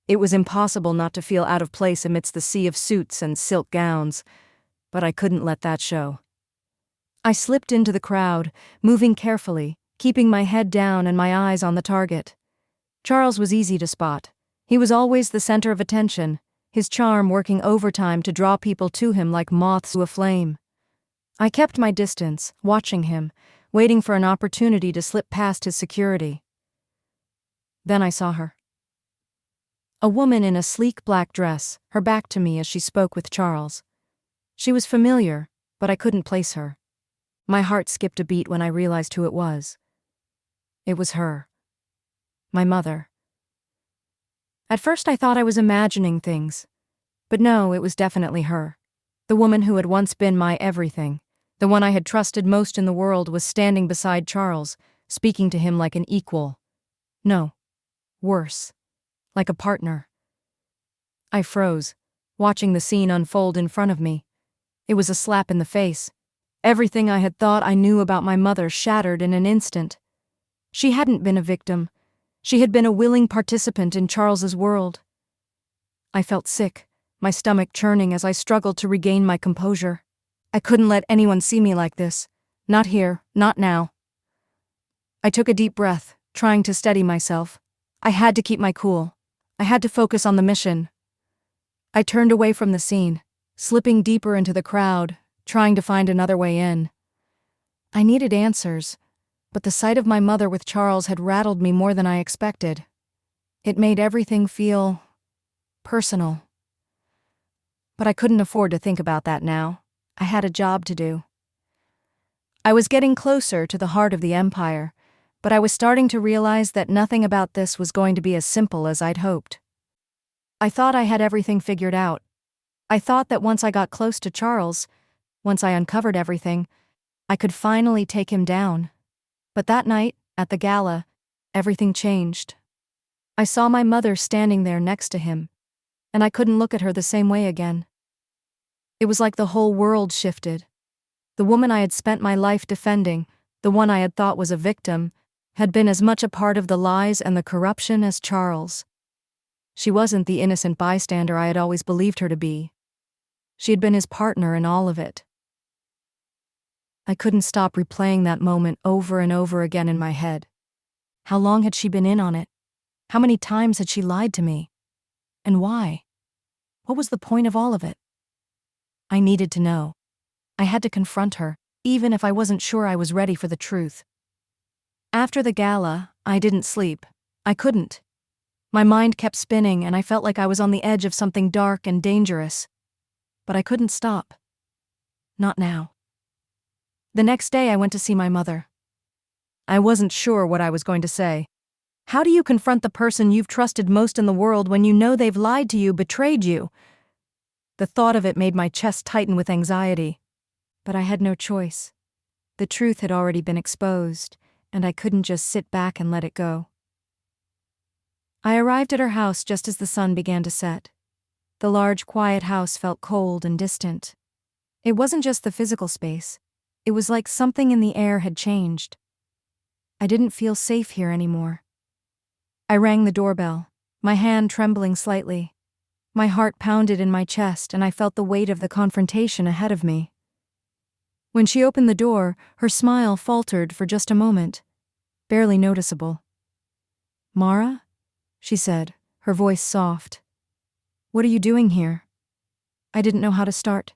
It was impossible not to feel out of place amidst the sea of suits and silk gowns, but I couldn't let that show. I slipped into the crowd, moving carefully, keeping my head down and my eyes on the target. Charles was easy to spot. He was always the center of attention, his charm working overtime to draw people to him like moths to a flame. I kept my distance, watching him, waiting for an opportunity to slip past his security. Then I saw her. A woman in a sleek black dress, her back to me as she spoke with Charles. She was familiar, but I couldn't place her. My heart skipped a beat when I realized who it was. It was her. My mother. At first I thought I was imagining things, but no, it was definitely her. The woman who had once been my everything, the one I had trusted most in the world, was standing beside Charles, speaking to him like an equal. No, worse, like a partner. I froze, watching the scene unfold in front of me. It was a slap in the face. Everything I had thought I knew about my mother shattered in an instant. She hadn't been a victim. She had been a willing participant in Charles's world. I felt sick, my stomach churning as I struggled to regain my composure. I couldn't let anyone see me like this. Not here, not now. I took a deep breath, trying to steady myself. I had to keep my cool. I had to focus on the mission. I turned away from the scene, slipping deeper into the crowd, trying to find another way in. I needed answers, but the sight of my mother with Charles had rattled me more than I expected. It made everything feel personal. But I couldn't afford to think about that now. I had a job to do. I was getting closer to the heart of the empire, but I was starting to realize that nothing about this was going to be as simple as I'd hoped. I thought I had everything figured out. I thought that once I got close to Charles, once I uncovered everything, I could finally take him down. But that night, at the gala, everything changed. I saw my mother standing there next to him, and I couldn't look at her the same way again. It was like the whole world shifted. The woman I had spent my life defending, the one I had thought was a victim, had been as much a part of the lies and the corruption as Charles. She wasn't the innocent bystander I had always believed her to be. She had been his partner in all of it. I couldn't stop replaying that moment over and over again in my head. How long had she been in on it? How many times had she lied to me? And why? What was the point of all of it? I needed to know. I had to confront her, even if I wasn't sure I was ready for the truth. After the gala, I didn't sleep. I couldn't. My mind kept spinning, and I felt like I was on the edge of something dark and dangerous. But I couldn't stop. Not now. The next day, I went to see my mother. I wasn't sure what I was going to say. How do you confront the person you've trusted most in the world when you know they've lied to you, betrayed you? The thought of it made my chest tighten with anxiety. But I had no choice. The truth had already been exposed, and I couldn't just sit back and let it go. I arrived at her house just as the sun began to set. The large, quiet house felt cold and distant. It wasn't just the physical space. It was like something in the air had changed. I didn't feel safe here anymore. I rang the doorbell, my hand trembling slightly. My heart pounded in my chest, and I felt the weight of the confrontation ahead of me. When she opened the door, her smile faltered for just a moment, barely noticeable. "Mara?" she said, her voice soft. "What are you doing here?" I didn't know how to start.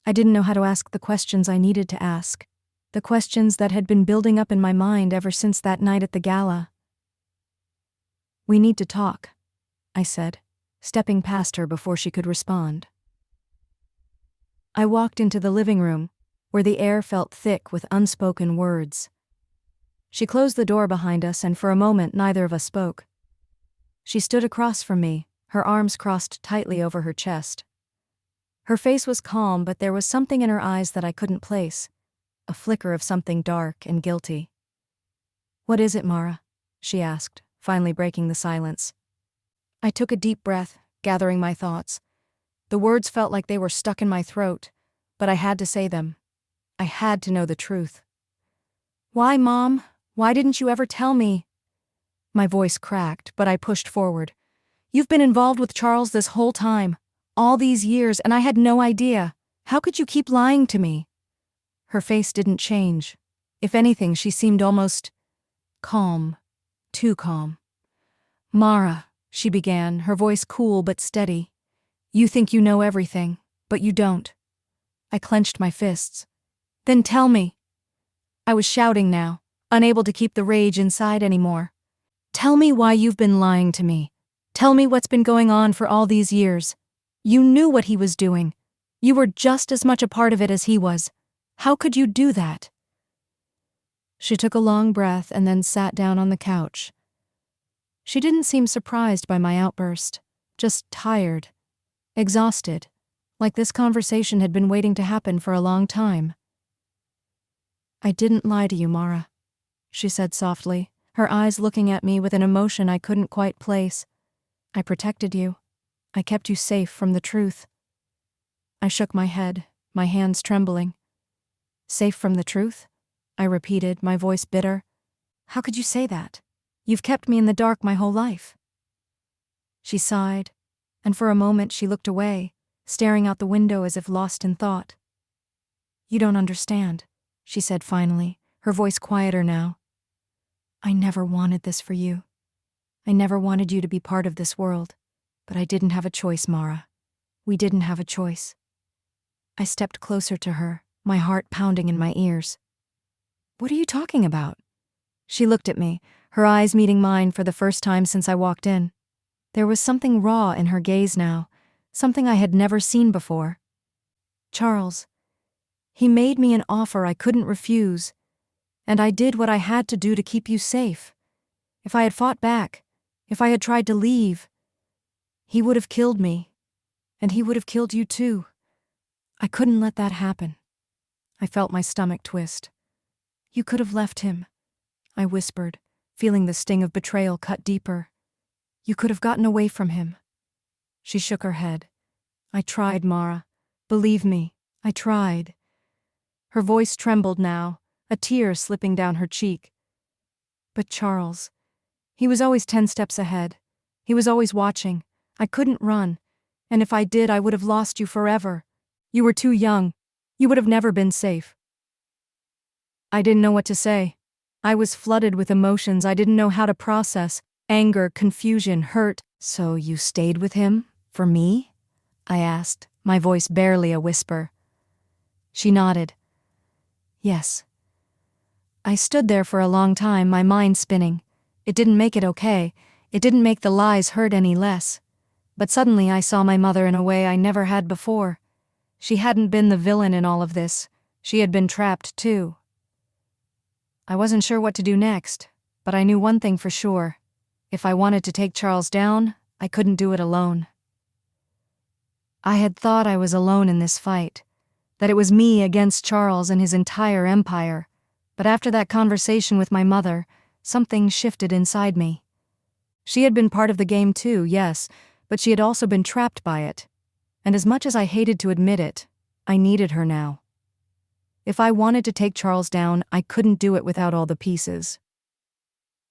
I didn't know how to ask the questions I needed to ask, the questions that had been building up in my mind ever since that night at the gala. "We need to talk," I said, stepping past her before she could respond. I walked into the living room, where the air felt thick with unspoken words. She closed the door behind us, and for a moment neither of us spoke. She stood across from me, her arms crossed tightly over her chest. Her face was calm, but there was something in her eyes that I couldn't place, a flicker of something dark and guilty. "What is it, Mara?" she asked, finally breaking the silence. I took a deep breath, gathering my thoughts. The words felt like they were stuck in my throat, but I had to say them. I had to know the truth. "Why, Mom? Why didn't you ever tell me?" My voice cracked, but I pushed forward. "You've been involved with Charles this whole time, all these years, and I had no idea. How could you keep lying to me?" Her face didn't change. If anything, she seemed almost calm, too calm. "Mara," she began, her voice cool but steady. "You think you know everything, but you don't." I clenched my fists. "Then tell me." I was shouting now, unable to keep the rage inside anymore. "Tell me why you've been lying to me. Tell me what's been going on for all these years. You knew what he was doing. You were just as much a part of it as he was. How could you do that?" She took a long breath and then sat down on the couch. She didn't seem surprised by my outburst, just tired, exhausted, like this conversation had been waiting to happen for a long time. "I didn't lie to you, Mara," she said softly, her eyes looking at me with an emotion I couldn't quite place. "I protected you. I kept you safe from the truth." I shook my head, my hands trembling. "Safe from the truth?" I repeated, my voice bitter. "How could you say that? You've kept me in the dark my whole life." She sighed, and for a moment she looked away, staring out the window as if lost in thought. "You don't understand," she said finally, her voice quieter now. "I never wanted this for you. I never wanted you to be part of this world. But I didn't have a choice, Mara. We didn't have a choice." I stepped closer to her, my heart pounding in my ears. "What are you talking about?" She looked at me, her eyes meeting mine for the first time since I walked in. There was something raw in her gaze now, something I had never seen before. "Charles, he made me an offer I couldn't refuse, and I did what I had to do to keep you safe. If I had fought back, if I had tried to leave, he would have killed me, and he would have killed you too. I couldn't let that happen." I felt my stomach twist. "You could have left him," I whispered, feeling the sting of betrayal cut deeper. "You could have gotten away from him." She shook her head. "I tried, Mara. Believe me, I tried." Her voice trembled now, a tear slipping down her cheek. "But Charles, he was always 10 steps ahead. He was always watching. I couldn't run, and if I did, I would have lost you forever. You were too young. You would have never been safe." I didn't know what to say. I was flooded with emotions I didn't know how to process: anger, confusion, hurt. "So you stayed with him? For me?" I asked, my voice barely a whisper. She nodded. "Yes." I stood there for a long time, my mind spinning. It didn't make it okay. It didn't make the lies hurt any less. But suddenly I saw my mother in a way I never had before. She hadn't been the villain in all of this. She had been trapped, too. I wasn't sure what to do next, but I knew one thing for sure. If I wanted to take Charles down, I couldn't do it alone. I had thought I was alone in this fight, that it was me against Charles and his entire empire, but after that conversation with my mother, something shifted inside me. She had been part of the game too, yes, but she had also been trapped by it. And as much as I hated to admit it, I needed her now. If I wanted to take Charles down, I couldn't do it without all the pieces.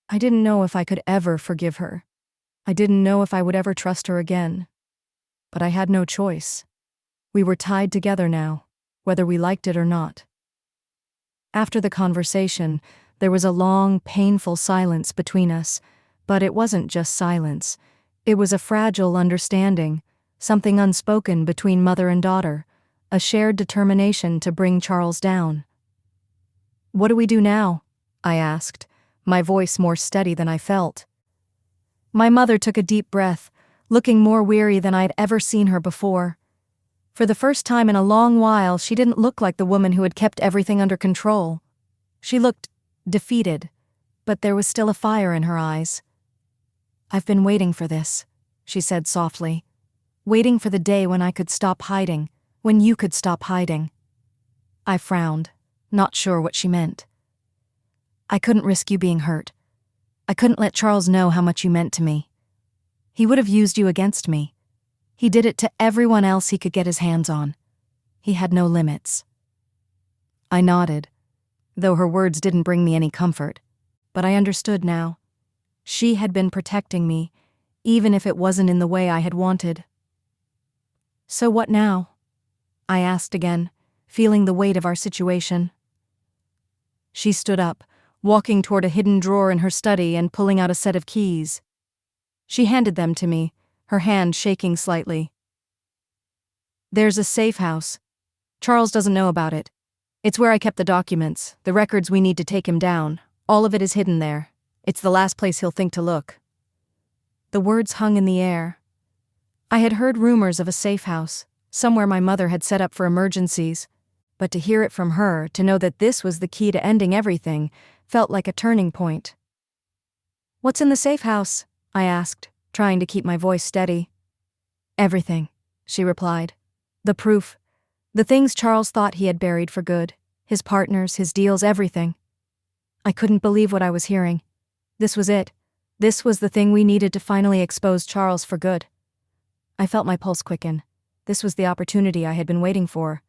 I didn't know if I could ever forgive her. I didn't know if I would ever trust her again. But I had no choice. We were tied together now, whether we liked it or not. After the conversation, there was a long, painful silence between us, but it wasn't just silence. It was a fragile understanding, something unspoken between mother and daughter, a shared determination to bring Charles down. "What do we do now?" I asked, my voice more steady than I felt. My mother took a deep breath, looking more weary than I'd ever seen her before. For the first time in a long while, she didn't look like the woman who had kept everything under control. She looked defeated, but there was still a fire in her eyes. "I've been waiting for this," she said softly. "Waiting for the day when I could stop hiding, when you could stop hiding." I frowned, not sure what she meant. "I couldn't risk you being hurt. I couldn't let Charles know how much you meant to me. He would have used you against me. He did it to everyone else he could get his hands on. He had no limits." I nodded, though her words didn't bring me any comfort, but I understood now. She had been protecting me, even if it wasn't in the way I had wanted. "So what now?" I asked again, feeling the weight of our situation. She stood up, walking toward a hidden drawer in her study and pulling out a set of keys. She handed them to me, her hand shaking slightly. "There's a safe house. Charles doesn't know about it. It's where I kept the documents, the records we need to take him down. All of it is hidden there. It's the last place he'll think to look." The words hung in the air. I had heard rumors of a safe house, somewhere my mother had set up for emergencies, but to hear it from her, to know that this was the key to ending everything, felt like a turning point. "What's in the safe house?" I asked, trying to keep my voice steady. "Everything," she replied. "The proof. The things Charles thought he had buried for good. His partners, his deals, everything." I couldn't believe what I was hearing. This was it. This was the thing we needed to finally expose Charles for good. I felt my pulse quicken. This was the opportunity I had been waiting for.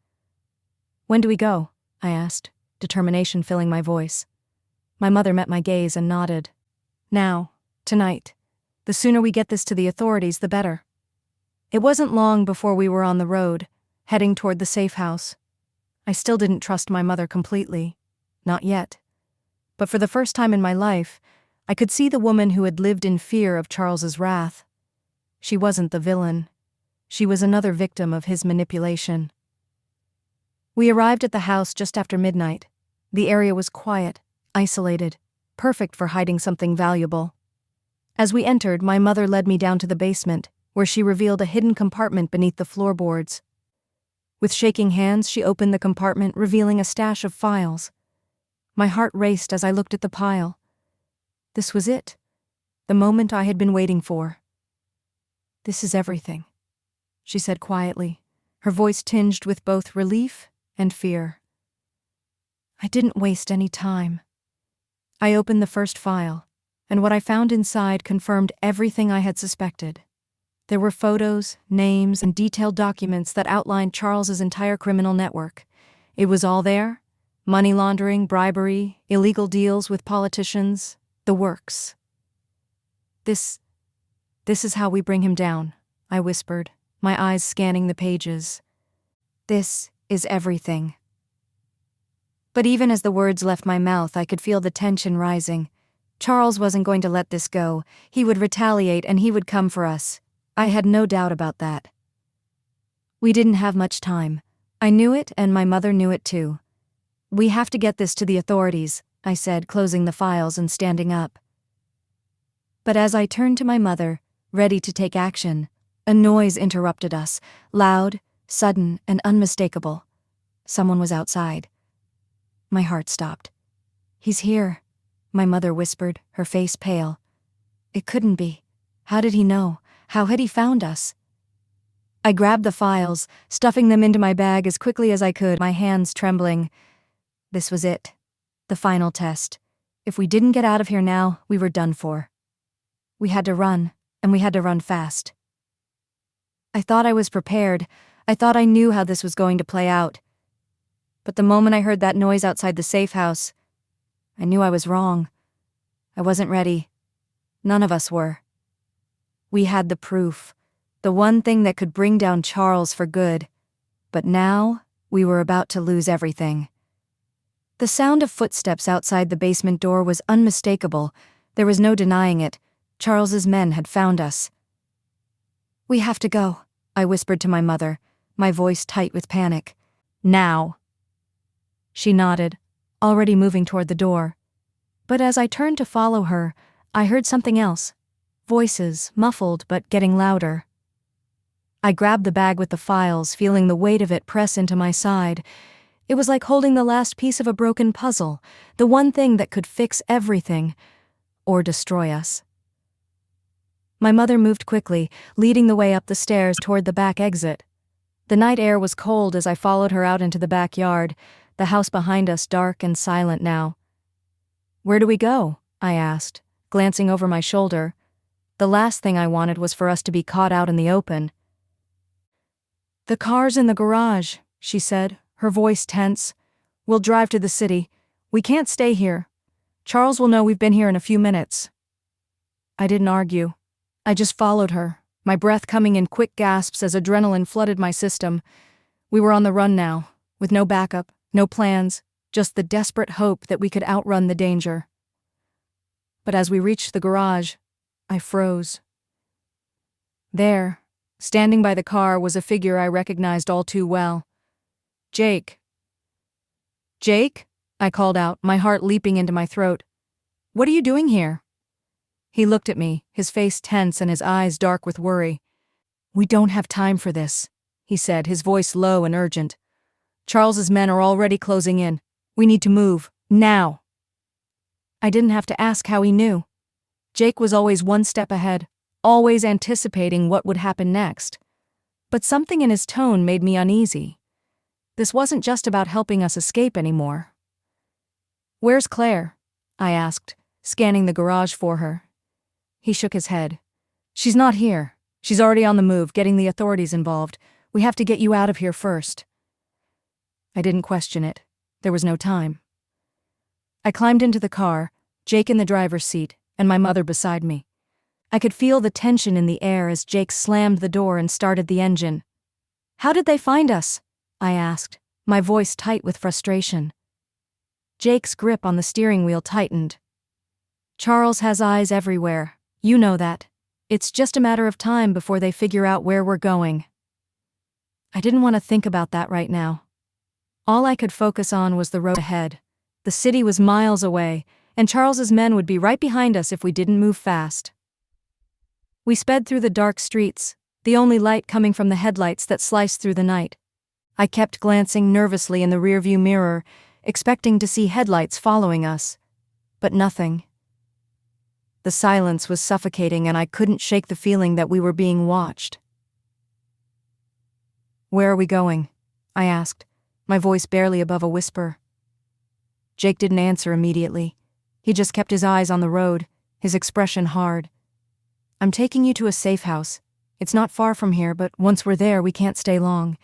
"When do we go?" I asked, determination filling my voice. My mother met my gaze and nodded. "Now. Tonight. The sooner we get this to the authorities, the better." It wasn't long before we were on the road, heading toward the safe house. I still didn't trust my mother completely. Not yet. But for the first time in my life, I could see the woman who had lived in fear of Charles's wrath. She wasn't the villain. She was another victim of his manipulation. We arrived at the house just after midnight. The area was quiet, isolated, perfect for hiding something valuable. As we entered, my mother led me down to the basement, where she revealed a hidden compartment beneath the floorboards. With shaking hands, she opened the compartment, revealing a stash of files. My heart raced as I looked at the pile. This was it, the moment I had been waiting for. "This is everything," she said quietly, her voice tinged with both relief and fear. I didn't waste any time. I opened the first file, and what I found inside confirmed everything I had suspected. There were photos, names, and detailed documents that outlined Charles's entire criminal network. It was all there: money laundering, bribery, illegal deals with politicians, the works. This is how we bring him down," I whispered, my eyes scanning the pages. "This is everything." But even as the words left my mouth, I could feel the tension rising. Charles wasn't going to let this go. He would retaliate and he would come for us. I had no doubt about that. We didn't have much time. I knew it, and my mother knew it too. "We have to get this to the authorities," I said, closing the files and standing up. But as I turned to my mother, ready to take action, a noise interrupted us, loud, sudden, and unmistakable. Someone was outside. My heart stopped. "He's here," my mother whispered, her face pale. It couldn't be. How did he know? How had he found us? I grabbed the files, stuffing them into my bag as quickly as I could, my hands trembling. This was it. The final test. If we didn't get out of here now, we were done for. We had to run, and we had to run fast. I thought I was prepared. I thought I knew how this was going to play out. But the moment I heard that noise outside the safe house, I knew I was wrong. I wasn't ready. None of us were. We had the proof, the one thing that could bring down Charles for good. But now, we were about to lose everything. The sound of footsteps outside the basement door was unmistakable. There was no denying it. Charles's men had found us. "We have to go," I whispered to my mother, my voice tight with panic. "Now." She nodded, already moving toward the door. But as I turned to follow her, I heard something else. Voices, muffled but getting louder. I grabbed the bag with the files, feeling the weight of it press into my side. It was like holding the last piece of a broken puzzle, the one thing that could fix everything, or destroy us. My mother moved quickly, leading the way up the stairs toward the back exit. The night air was cold as I followed her out into the backyard, the house behind us dark and silent now. "Where do we go?" I asked, glancing over my shoulder. The last thing I wanted was for us to be caught out in the open. "The car's in the garage," she said, her voice tense. "We'll drive to the city. We can't stay here. Charles will know we've been here in a few minutes." I didn't argue. I just followed her, my breath coming in quick gasps as adrenaline flooded my system. We were on the run now, with no backup, no plans, just the desperate hope that we could outrun the danger. But as we reached the garage, I froze. There, standing by the car, was a figure I recognized all too well. Jake. "Jake?" I called out, my heart leaping into my throat. "What are you doing here?" He looked at me, his face tense and his eyes dark with worry. "We don't have time for this," he said, his voice low and urgent. "Charles's men are already closing in. We need to move, now." I didn't have to ask how he knew. Jake was always one step ahead, always anticipating what would happen next. But something in his tone made me uneasy. This wasn't just about helping us escape anymore. "Where's Claire?" I asked, scanning the garage for her. He shook his head. "She's not here. She's already on the move, getting the authorities involved. We have to get you out of here first." I didn't question it. There was no time. I climbed into the car, Jake in the driver's seat, and my mother beside me. I could feel the tension in the air as Jake slammed the door and started the engine. "How did they find us?" I asked, my voice tight with frustration. Jake's grip on the steering wheel tightened. "Charles has eyes everywhere. You know that. It's just a matter of time before they figure out where we're going." I didn't want to think about that right now. All I could focus on was the road ahead. The city was miles away, and Charles's men would be right behind us if we didn't move fast. We sped through the dark streets, the only light coming from the headlights that sliced through the night. I kept glancing nervously in the rearview mirror, expecting to see headlights following us. But nothing. The silence was suffocating, and I couldn't shake the feeling that we were being watched. "Where are we going?" I asked, my voice barely above a whisper. Jake didn't answer immediately. He just kept his eyes on the road, his expression hard. "I'm taking you to a safe house. It's not far from here, but once we're there, we can't stay long.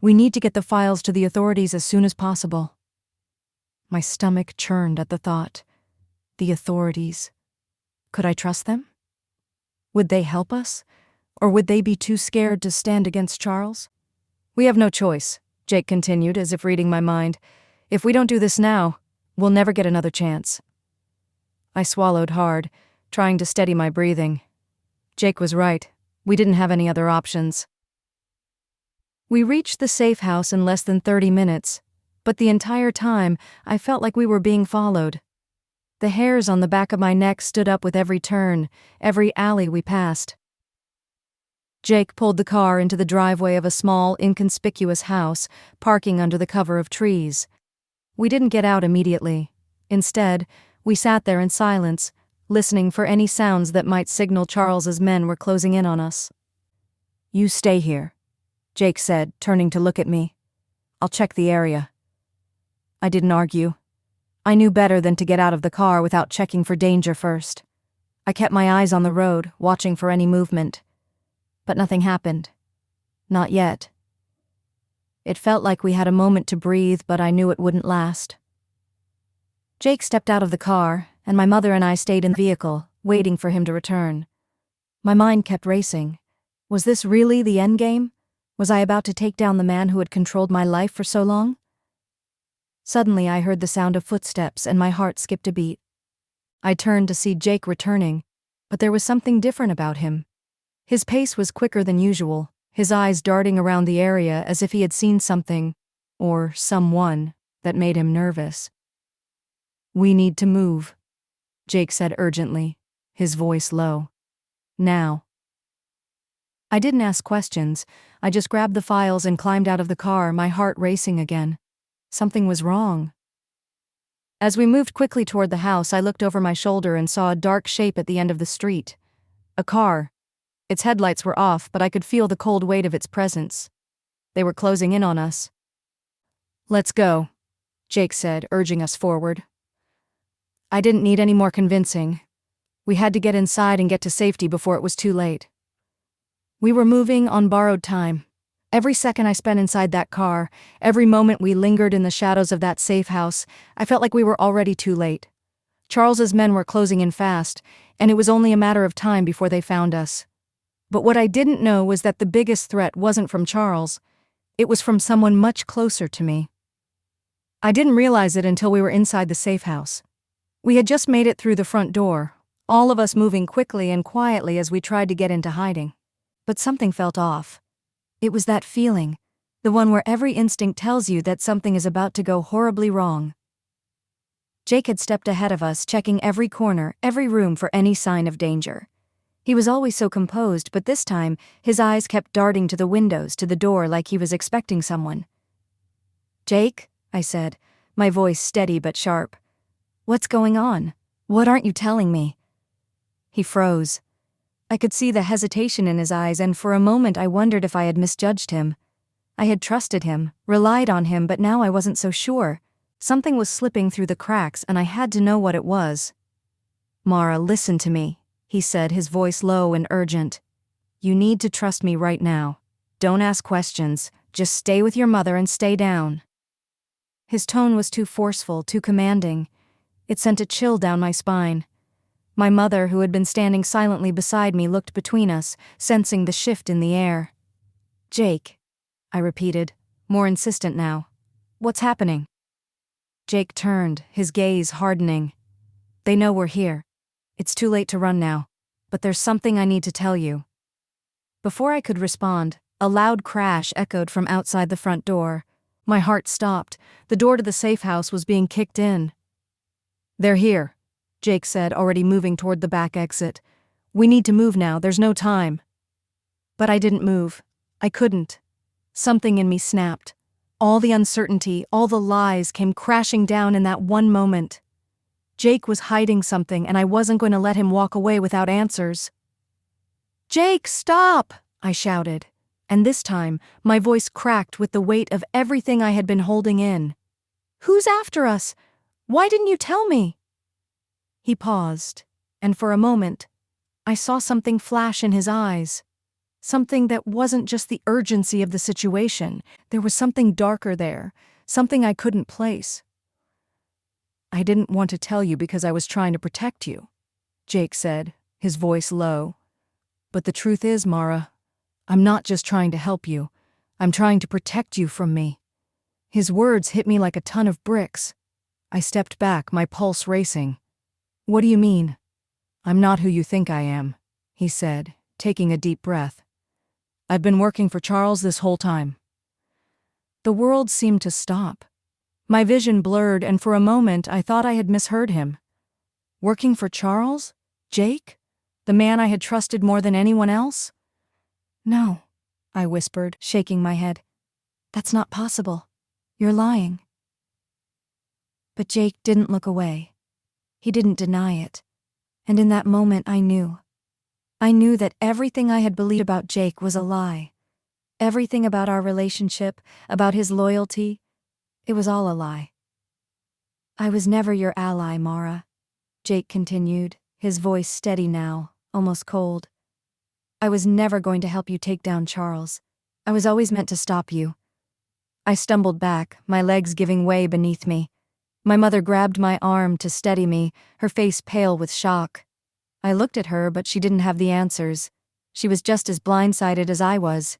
We need to get the files to the authorities as soon as possible." My stomach churned at the thought. The authorities. Could I trust them? Would they help us? Or would they be too scared to stand against Charles? "We have no choice," Jake continued, as if reading my mind. "If we don't do this now, we'll never get another chance." I swallowed hard, trying to steady my breathing. Jake was right. We didn't have any other options. We reached the safe house in less than 30 minutes, but the entire time I felt like we were being followed. The hairs on the back of my neck stood up with every turn, every alley we passed. Jake pulled the car into the driveway of a small, inconspicuous house, parking under the cover of trees. We didn't get out immediately. Instead, we sat there in silence, listening for any sounds that might signal Charles's men were closing in on us. "You stay here," Jake said, turning to look at me. "I'll check the area." I didn't argue. I knew better than to get out of the car without checking for danger first. I kept my eyes on the road, watching for any movement. But nothing happened. Not yet. It felt like we had a moment to breathe, but I knew it wouldn't last. Jake stepped out of the car, and my mother and I stayed in the vehicle, waiting for him to return. My mind kept racing. Was this really the endgame? Was I about to take down the man who had controlled my life for so long? Suddenly I heard the sound of footsteps and my heart skipped a beat. I turned to see Jake returning, but there was something different about him. His pace was quicker than usual, his eyes darting around the area as if he had seen something, or someone, that made him nervous. "We need to move," Jake said urgently, his voice low. "Now." I didn't ask questions. I just grabbed the files and climbed out of the car, my heart racing again. Something was wrong. As we moved quickly toward the house, I looked over my shoulder and saw a dark shape at the end of the street. A car. Its headlights were off, but I could feel the cold weight of its presence. They were closing in on us. "Let's go," Jake said, urging us forward. I didn't need any more convincing. We had to get inside and get to safety before it was too late. We were moving on borrowed time. Every second I spent inside that car, every moment we lingered in the shadows of that safe house, I felt like we were already too late. Charles's men were closing in fast, and it was only a matter of time before they found us. But what I didn't know was that the biggest threat wasn't from Charles. It was from someone much closer to me. I didn't realize it until we were inside the safe house. We had just made it through the front door, all of us moving quickly and quietly as we tried to get into hiding. But something felt off. It was that feeling, the one where every instinct tells you that something is about to go horribly wrong. Jake had stepped ahead of us, checking every corner, every room for any sign of danger. He was always so composed, but this time, his eyes kept darting to the windows, to the door, like he was expecting someone. "Jake," I said, my voice steady but sharp. "What's going on? What aren't you telling me?" He froze. I could see the hesitation in his eyes, and for a moment I wondered if I had misjudged him. I had trusted him, relied on him, but now I wasn't so sure. Something was slipping through the cracks, and I had to know what it was. "Mara, listen to me," he said, his voice low and urgent. "You need to trust me right now. Don't ask questions. Just stay with your mother and stay down." His tone was too forceful, too commanding. It sent a chill down my spine. My mother, who had been standing silently beside me, looked between us, sensing the shift in the air. "Jake," I repeated, more insistent now. "What's happening?" Jake turned, his gaze hardening. "They know we're here. It's too late to run now, but there's something I need to tell you." Before I could respond, a loud crash echoed from outside the front door. My heart stopped. The door to the safe house was being kicked in. "They're here," Jake said, already moving toward the back exit. "We need to move now, there's no time." But I didn't move. I couldn't. Something in me snapped. All the uncertainty, all the lies came crashing down in that one moment. Jake was hiding something, and I wasn't going to let him walk away without answers. "Jake, stop!" I shouted. And this time, my voice cracked with the weight of everything I had been holding in. "Who's after us? Why didn't you tell me?" He paused, and for a moment, I saw something flash in his eyes. Something that wasn't just the urgency of the situation. There was something darker there, something I couldn't place. "I didn't want to tell you because I was trying to protect you," Jake said, his voice low. "But the truth is, Mara, I'm not just trying to help you. I'm trying to protect you from me." His words hit me like a ton of bricks. I stepped back, my pulse racing. "What do you mean?" "I'm not who you think I am," he said, taking a deep breath. "I've been working for Charles this whole time." The world seemed to stop. My vision blurred, and for a moment I thought I had misheard him. Working for Charles? Jake? The man I had trusted more than anyone else? No, I whispered, shaking my head. That's not possible. You're lying. But Jake didn't look away. He didn't deny it. And in that moment I knew. I knew that everything I had believed about Jake was a lie. Everything about our relationship, about his loyalty, it was all a lie. I was never your ally, Mara, Jake continued, his voice steady now, almost cold. I was never going to help you take down Charles. I was always meant to stop you. I stumbled back, my legs giving way beneath me. My mother grabbed my arm to steady me, her face pale with shock. I looked at her, but she didn't have the answers. She was just as blindsided as I was.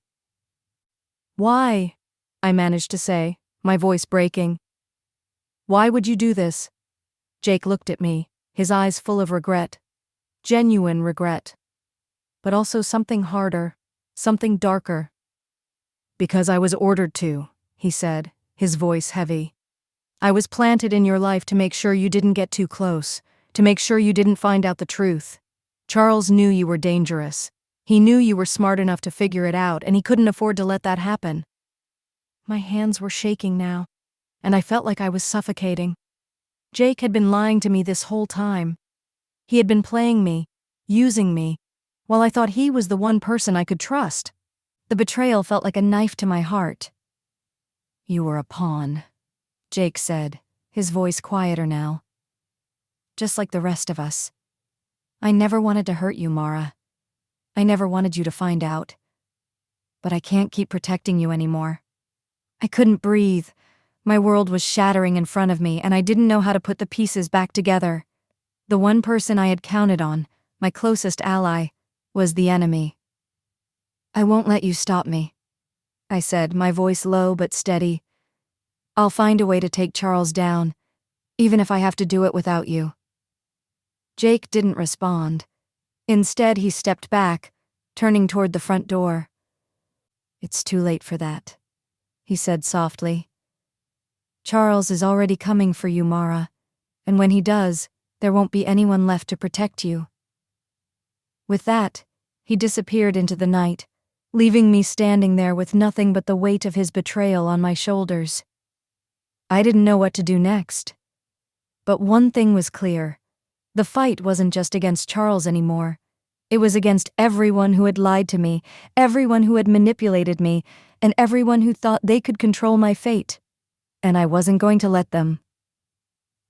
Why? I managed to say, my voice breaking. Why would you do this? Jake looked at me, his eyes full of regret. Genuine regret. But also something harder, something darker. Because I was ordered to, he said, his voice heavy. I was planted in your life to make sure you didn't get too close, to make sure you didn't find out the truth. Charles knew you were dangerous. He knew you were smart enough to figure it out, and he couldn't afford to let that happen. My hands were shaking now, and I felt like I was suffocating. Jake had been lying to me this whole time. He had been playing me, using me, while I thought he was the one person I could trust. The betrayal felt like a knife to my heart. You were a pawn, Jake said, his voice quieter now. Just like the rest of us. I never wanted to hurt you, Mara. I never wanted you to find out. But I can't keep protecting you anymore. I couldn't breathe. My world was shattering in front of me, and I didn't know how to put the pieces back together. The one person I had counted on, my closest ally, was the enemy. I won't let you stop me, I said, my voice low but steady. I'll find a way to take Charles down, even if I have to do it without you. Jake didn't respond. Instead, he stepped back, turning toward the front door. It's too late for that, he said softly. Charles is already coming for you, Mara, and when he does, there won't be anyone left to protect you. With that, he disappeared into the night, leaving me standing there with nothing but the weight of his betrayal on my shoulders. I didn't know what to do next. But one thing was clear. The fight wasn't just against Charles anymore. It was against everyone who had lied to me, everyone who had manipulated me, and everyone who thought they could control my fate. And I wasn't going to let them.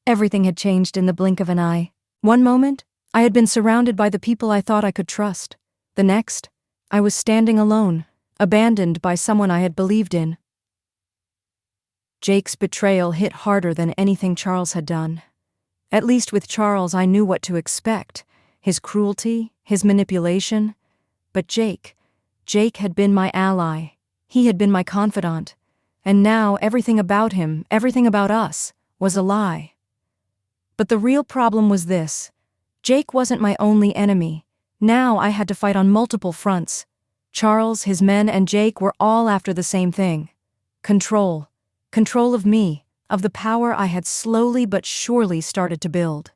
Everything had changed in the blink of an eye. One moment, I had been surrounded by the people I thought I could trust. The next, I was standing alone, abandoned by someone I had believed in. Jake's betrayal hit harder than anything Charles had done. At least with Charles, I knew what to expect. His cruelty, his manipulation. But Jake had been my ally. He had been my confidant. And now everything about him, everything about us, was a lie. But the real problem was this. Jake wasn't my only enemy. Now I had to fight on multiple fronts. Charles, his men, and Jake were all after the same thing. Control. Control of me, of the power I had slowly but surely started to build.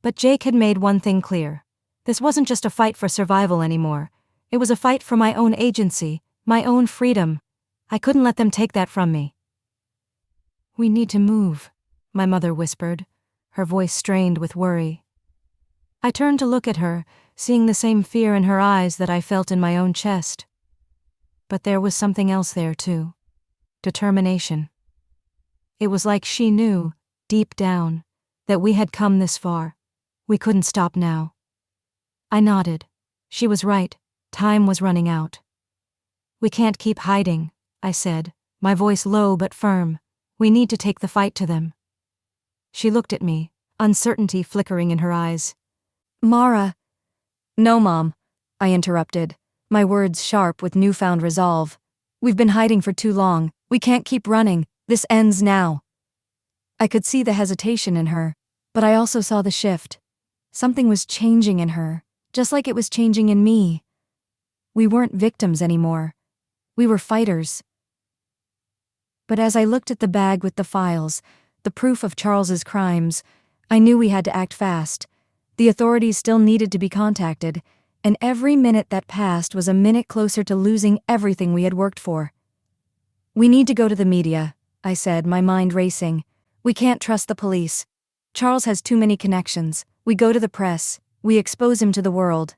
But Jake had made one thing clear. This wasn't just a fight for survival anymore. It was a fight for my own agency, my own freedom. I couldn't let them take that from me. We need to move, my mother whispered, her voice strained with worry. I turned to look at her, seeing the same fear in her eyes that I felt in my own chest. But there was something else there too. Determination. It was like she knew, deep down, that we had come this far. We couldn't stop now. I nodded. She was right. Time was running out. We can't keep hiding, I said, my voice low but firm. We need to take the fight to them. She looked at me, uncertainty flickering in her eyes. Mara. No, Mom, I interrupted, my words sharp with newfound resolve. We've been hiding for too long. We can't keep running. This ends now. I could see the hesitation in her, but I also saw the shift. Something was changing in her, just like it was changing in me. We weren't victims anymore. We were fighters. But as I looked at the bag with the files, the proof of Charles's crimes, I knew we had to act fast. The authorities still needed to be contacted, and every minute that passed was a minute closer to losing everything we had worked for. "We need to go to the media," I said, my mind racing. "We can't trust the police. Charles has too many connections. We go to the press. We expose him to the world."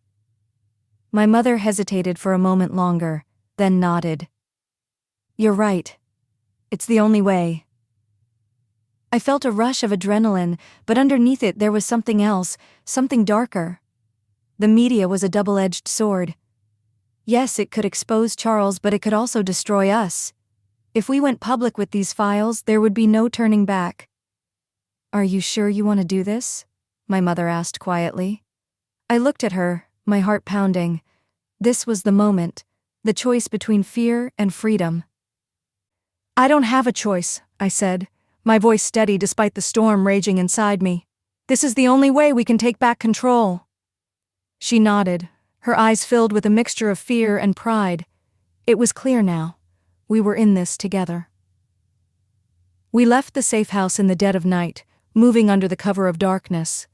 My mother hesitated for a moment longer, then nodded. "You're right. It's the only way." I felt a rush of adrenaline, but underneath it there was something else, something darker. The media was a double-edged sword. Yes, it could expose Charles, but it could also destroy us. If we went public with these files, there would be no turning back. "Are you sure you want to do this?" my mother asked quietly. I looked at her, my heart pounding. This was the moment, the choice between fear and freedom. "I don't have a choice," I said, my voice steady despite the storm raging inside me. "This is the only way we can take back control." She nodded, her eyes filled with a mixture of fear and pride. It was clear now. We were in this together. We left the safe house in the dead of night, moving under the cover of darkness.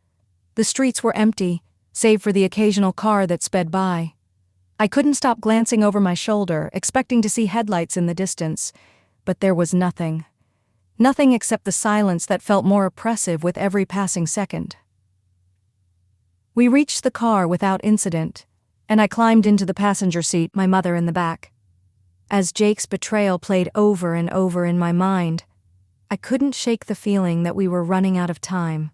The streets were empty, save for the occasional car that sped by. I couldn't stop glancing over my shoulder, expecting to see headlights in the distance, but there was nothing. Nothing except the silence that felt more oppressive with every passing second. We reached the car without incident, and I climbed into the passenger seat, my mother in the back. As Jake's betrayal played over and over in my mind, I couldn't shake the feeling that we were running out of time.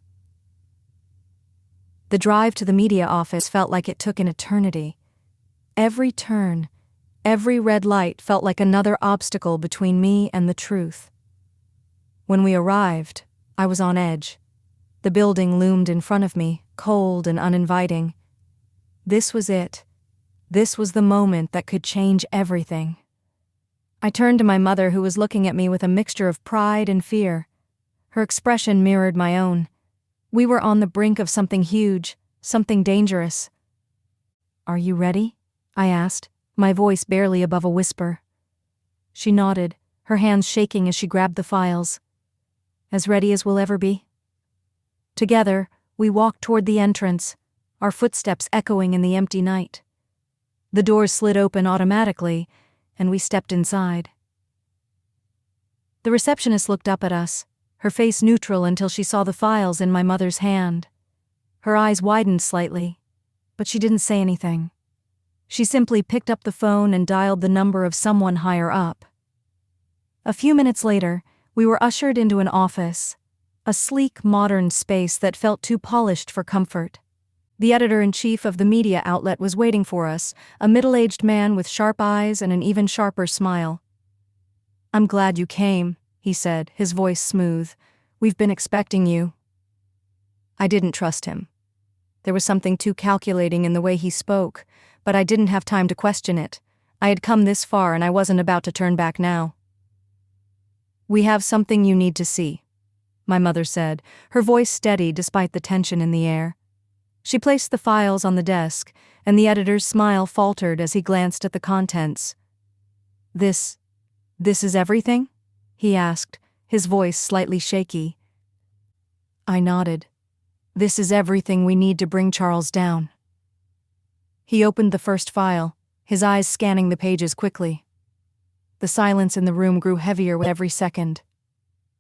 The drive to the media office felt like it took an eternity. Every turn, every red light felt like another obstacle between me and the truth. When we arrived, I was on edge. The building loomed in front of me, cold and uninviting. This was it. This was the moment that could change everything. I turned to my mother, who was looking at me with a mixture of pride and fear. Her expression mirrored my own. We were on the brink of something huge, something dangerous. "Are you ready?" I asked, my voice barely above a whisper. She nodded, her hands shaking as she grabbed the files. "As ready as we'll ever be." Together, we walked toward the entrance, our footsteps echoing in the empty night. The doors slid open automatically, and we stepped inside. The receptionist looked up at us, her face neutral until she saw the files in my mother's hand. Her eyes widened slightly, but she didn't say anything. She simply picked up the phone and dialed the number of someone higher up. A few minutes later, we were ushered into an office, a sleek, modern space that felt too polished for comfort. The editor-in-chief of the media outlet was waiting for us, a middle-aged man with sharp eyes and an even sharper smile. "I'm glad you came," he said, his voice smooth. "We've been expecting you." I didn't trust him. There was something too calculating in the way he spoke, but I didn't have time to question it. I had come this far and I wasn't about to turn back now. "We have something you need to see," my mother said, her voice steady despite the tension in the air. She placed the files on the desk, and the editor's smile faltered as he glanced at the contents. This is everything?" he asked, his voice slightly shaky. I nodded. "This is everything we need to bring Charles down." He opened the first file, his eyes scanning the pages quickly. The silence in the room grew heavier with every second.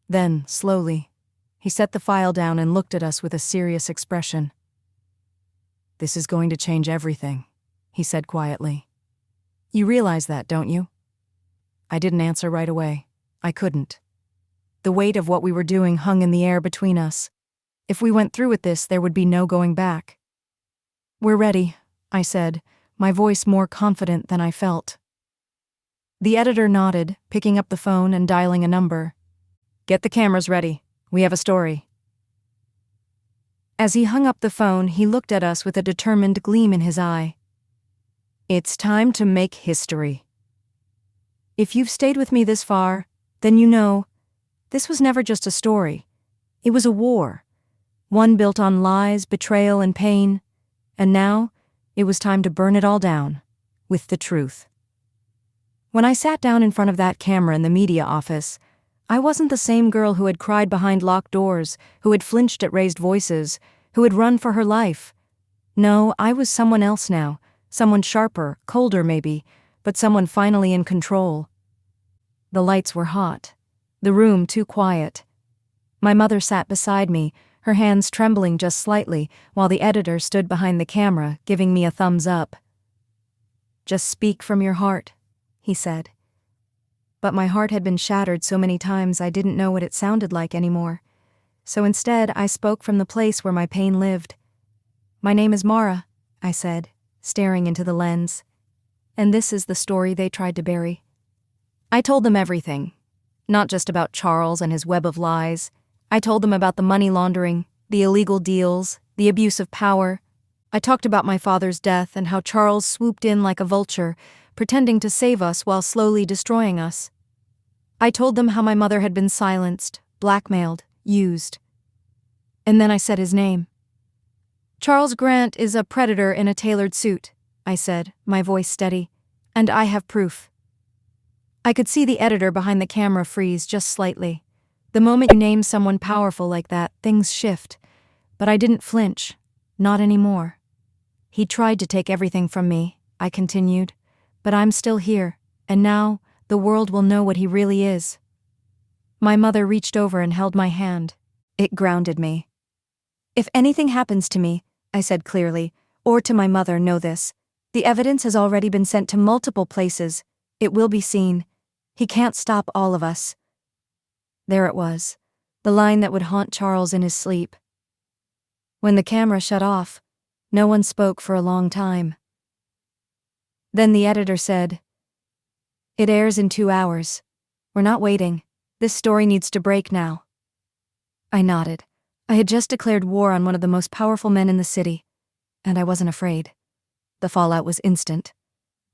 Then, slowly, he set the file down and looked at us with a serious expression. "This is going to change everything," he said quietly. "You realize that, don't you?" I didn't answer right away. I couldn't. The weight of what we were doing hung in the air between us. If we went through with this, there would be no going back. "We're ready," I said, my voice more confident than I felt. The editor nodded, picking up the phone and dialing a number. "Get the cameras ready. We have a story." As he hung up the phone, he looked at us with a determined gleam in his eye. "It's time to make history. If you've stayed with me this far, then you know, this was never just a story. It was a war. One built on lies, betrayal, and pain. And now, it was time to burn it all down, with the truth." When I sat down in front of that camera in the media office, I wasn't the same girl who had cried behind locked doors, who had flinched at raised voices, who had run for her life. No, I was someone else now, someone sharper, colder maybe, but someone finally in control. The lights were hot, the room too quiet. My mother sat beside me, her hands trembling just slightly, while the editor stood behind the camera, giving me a thumbs up. "Just speak from your heart," he said. But my heart had been shattered so many times I didn't know what it sounded like anymore. So instead, I spoke from the place where my pain lived. "My name is Mara," I said, staring into the lens. "And this is the story they tried to bury." I told them everything. Not just about Charles and his web of lies. I told them about the money laundering, the illegal deals, the abuse of power. I talked about my father's death and how Charles swooped in like a vulture, pretending to save us while slowly destroying us. I told them how my mother had been silenced, blackmailed, used. And then I said his name. "Charles Grant is a predator in a tailored suit," I said, my voice steady. "And I have proof." I could see the editor behind the camera freeze just slightly. The moment you name someone powerful like that, things shift. But I didn't flinch. Not anymore. "He tried to take everything from me," I continued. "But I'm still here, and now the world will know what he really is." My mother reached over and held my hand. It grounded me. "If anything happens to me," I said clearly, "or to my mother, know this. The evidence has already been sent to multiple places. It will be seen. He can't stop all of us." There it was, the line that would haunt Charles in his sleep. When the camera shut off, no one spoke for a long time. Then the editor said, "It airs in 2 hours. We're not waiting. This story needs to break now." I nodded. I had just declared war on one of the most powerful men in the city, and I wasn't afraid. The fallout was instant.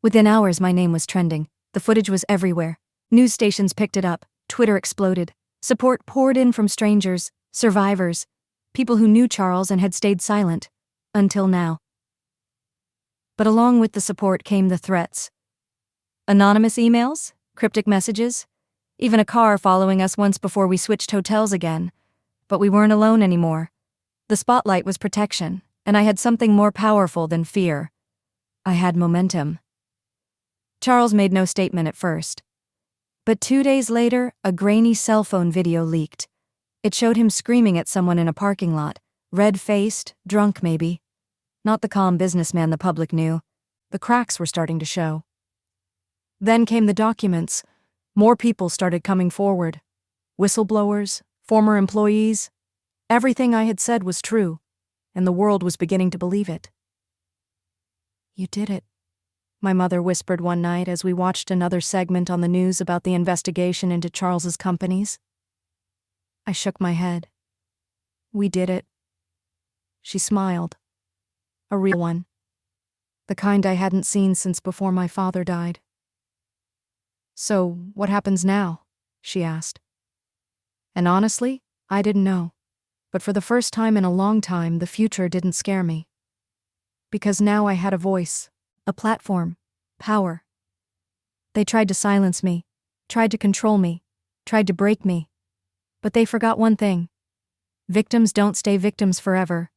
Within hours, my name was trending. The footage was everywhere. News stations picked it up. Twitter exploded. Support poured in from strangers, survivors, people who knew Charles and had stayed silent. Until now. But along with the support came the threats. Anonymous emails, cryptic messages, even a car following us once before we switched hotels again. But we weren't alone anymore. The spotlight was protection, and I had something more powerful than fear. I had momentum. Charles made no statement at first. But 2 days later, a grainy cell phone video leaked. It showed him screaming at someone in a parking lot, red-faced, drunk maybe. Not the calm businessman the public knew. The cracks were starting to show. Then came the documents. More people started coming forward. Whistleblowers, former employees. Everything I had said was true, and the world was beginning to believe it. "You did it," my mother whispered one night as we watched another segment on the news about the investigation into Charles's companies. I shook my head. "We did it." She smiled. A real one. The kind I hadn't seen since before my father died. "So, what happens now?" she asked. And honestly, I didn't know. But for the first time in a long time, the future didn't scare me. Because now I had a voice, a platform, power. They tried to silence me, tried to control me, tried to break me. But they forgot one thing. Victims don't stay victims forever.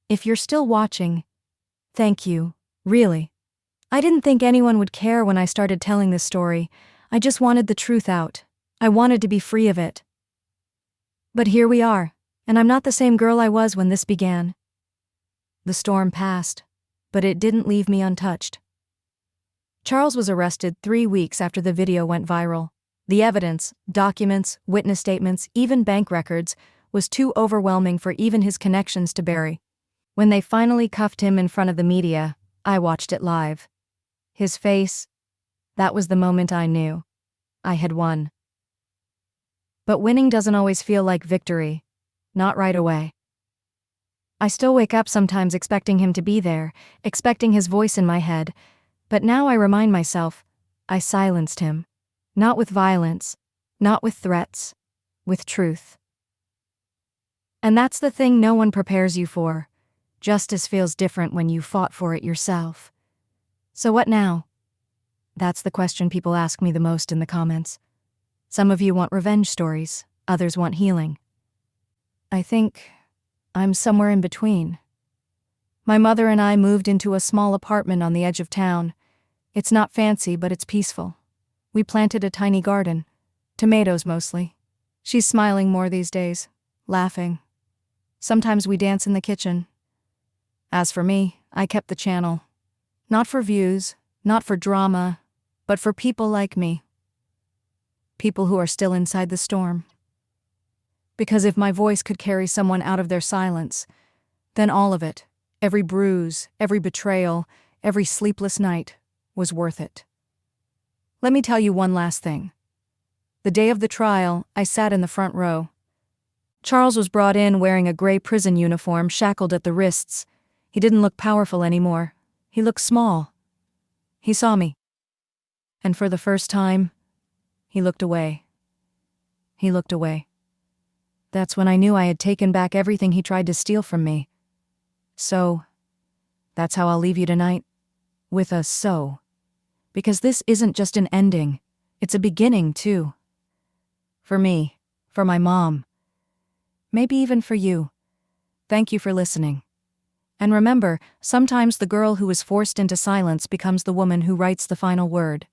If you're still watching, thank you, really. I didn't think anyone would care when I started telling this story. I just wanted the truth out. I wanted to be free of it. But here we are, and I'm not the same girl I was when this began. The storm passed, but it didn't leave me untouched. Charles was arrested 3 weeks after the video went viral. The evidence, documents, witness statements, even bank records, was too overwhelming for even his connections to bury. When they finally cuffed him in front of the media, I watched it live. His face, that was the moment I knew. I had won. But winning doesn't always feel like victory. Not right away. I still wake up sometimes expecting him to be there, expecting his voice in my head, but now I remind myself, I silenced him. Not with violence, not with threats, with truth. And that's the thing no one prepares you for. Justice feels different when you fought for it yourself. So what now? That's the question people ask me the most in the comments. Some of you want revenge stories, others want healing. I think I'm somewhere in between. My mother and I moved into a small apartment on the edge of town. It's not fancy, but it's peaceful. We planted a tiny garden. Tomatoes mostly. She's smiling more these days, laughing. Sometimes we dance in the kitchen. As for me, I kept the channel. Not for views, not for drama, but for people like me. People who are still inside the storm. Because if my voice could carry someone out of their silence, then all of it, every bruise, every betrayal, every sleepless night, was worth it. Let me tell you one last thing. The day of the trial, I sat in the front row. Charles was brought in wearing a gray prison uniform shackled at the wrists. He didn't look powerful anymore. He looked small. He saw me. And for the first time, he looked away. He looked away. That's when I knew I had taken back everything he tried to steal from me. So, that's how I'll leave you tonight. With a so. Because this isn't just an ending. It's a beginning, too. For me. For my mom. Maybe even for you. Thank you for listening. And remember, sometimes the girl who is forced into silence becomes the woman who writes the final word.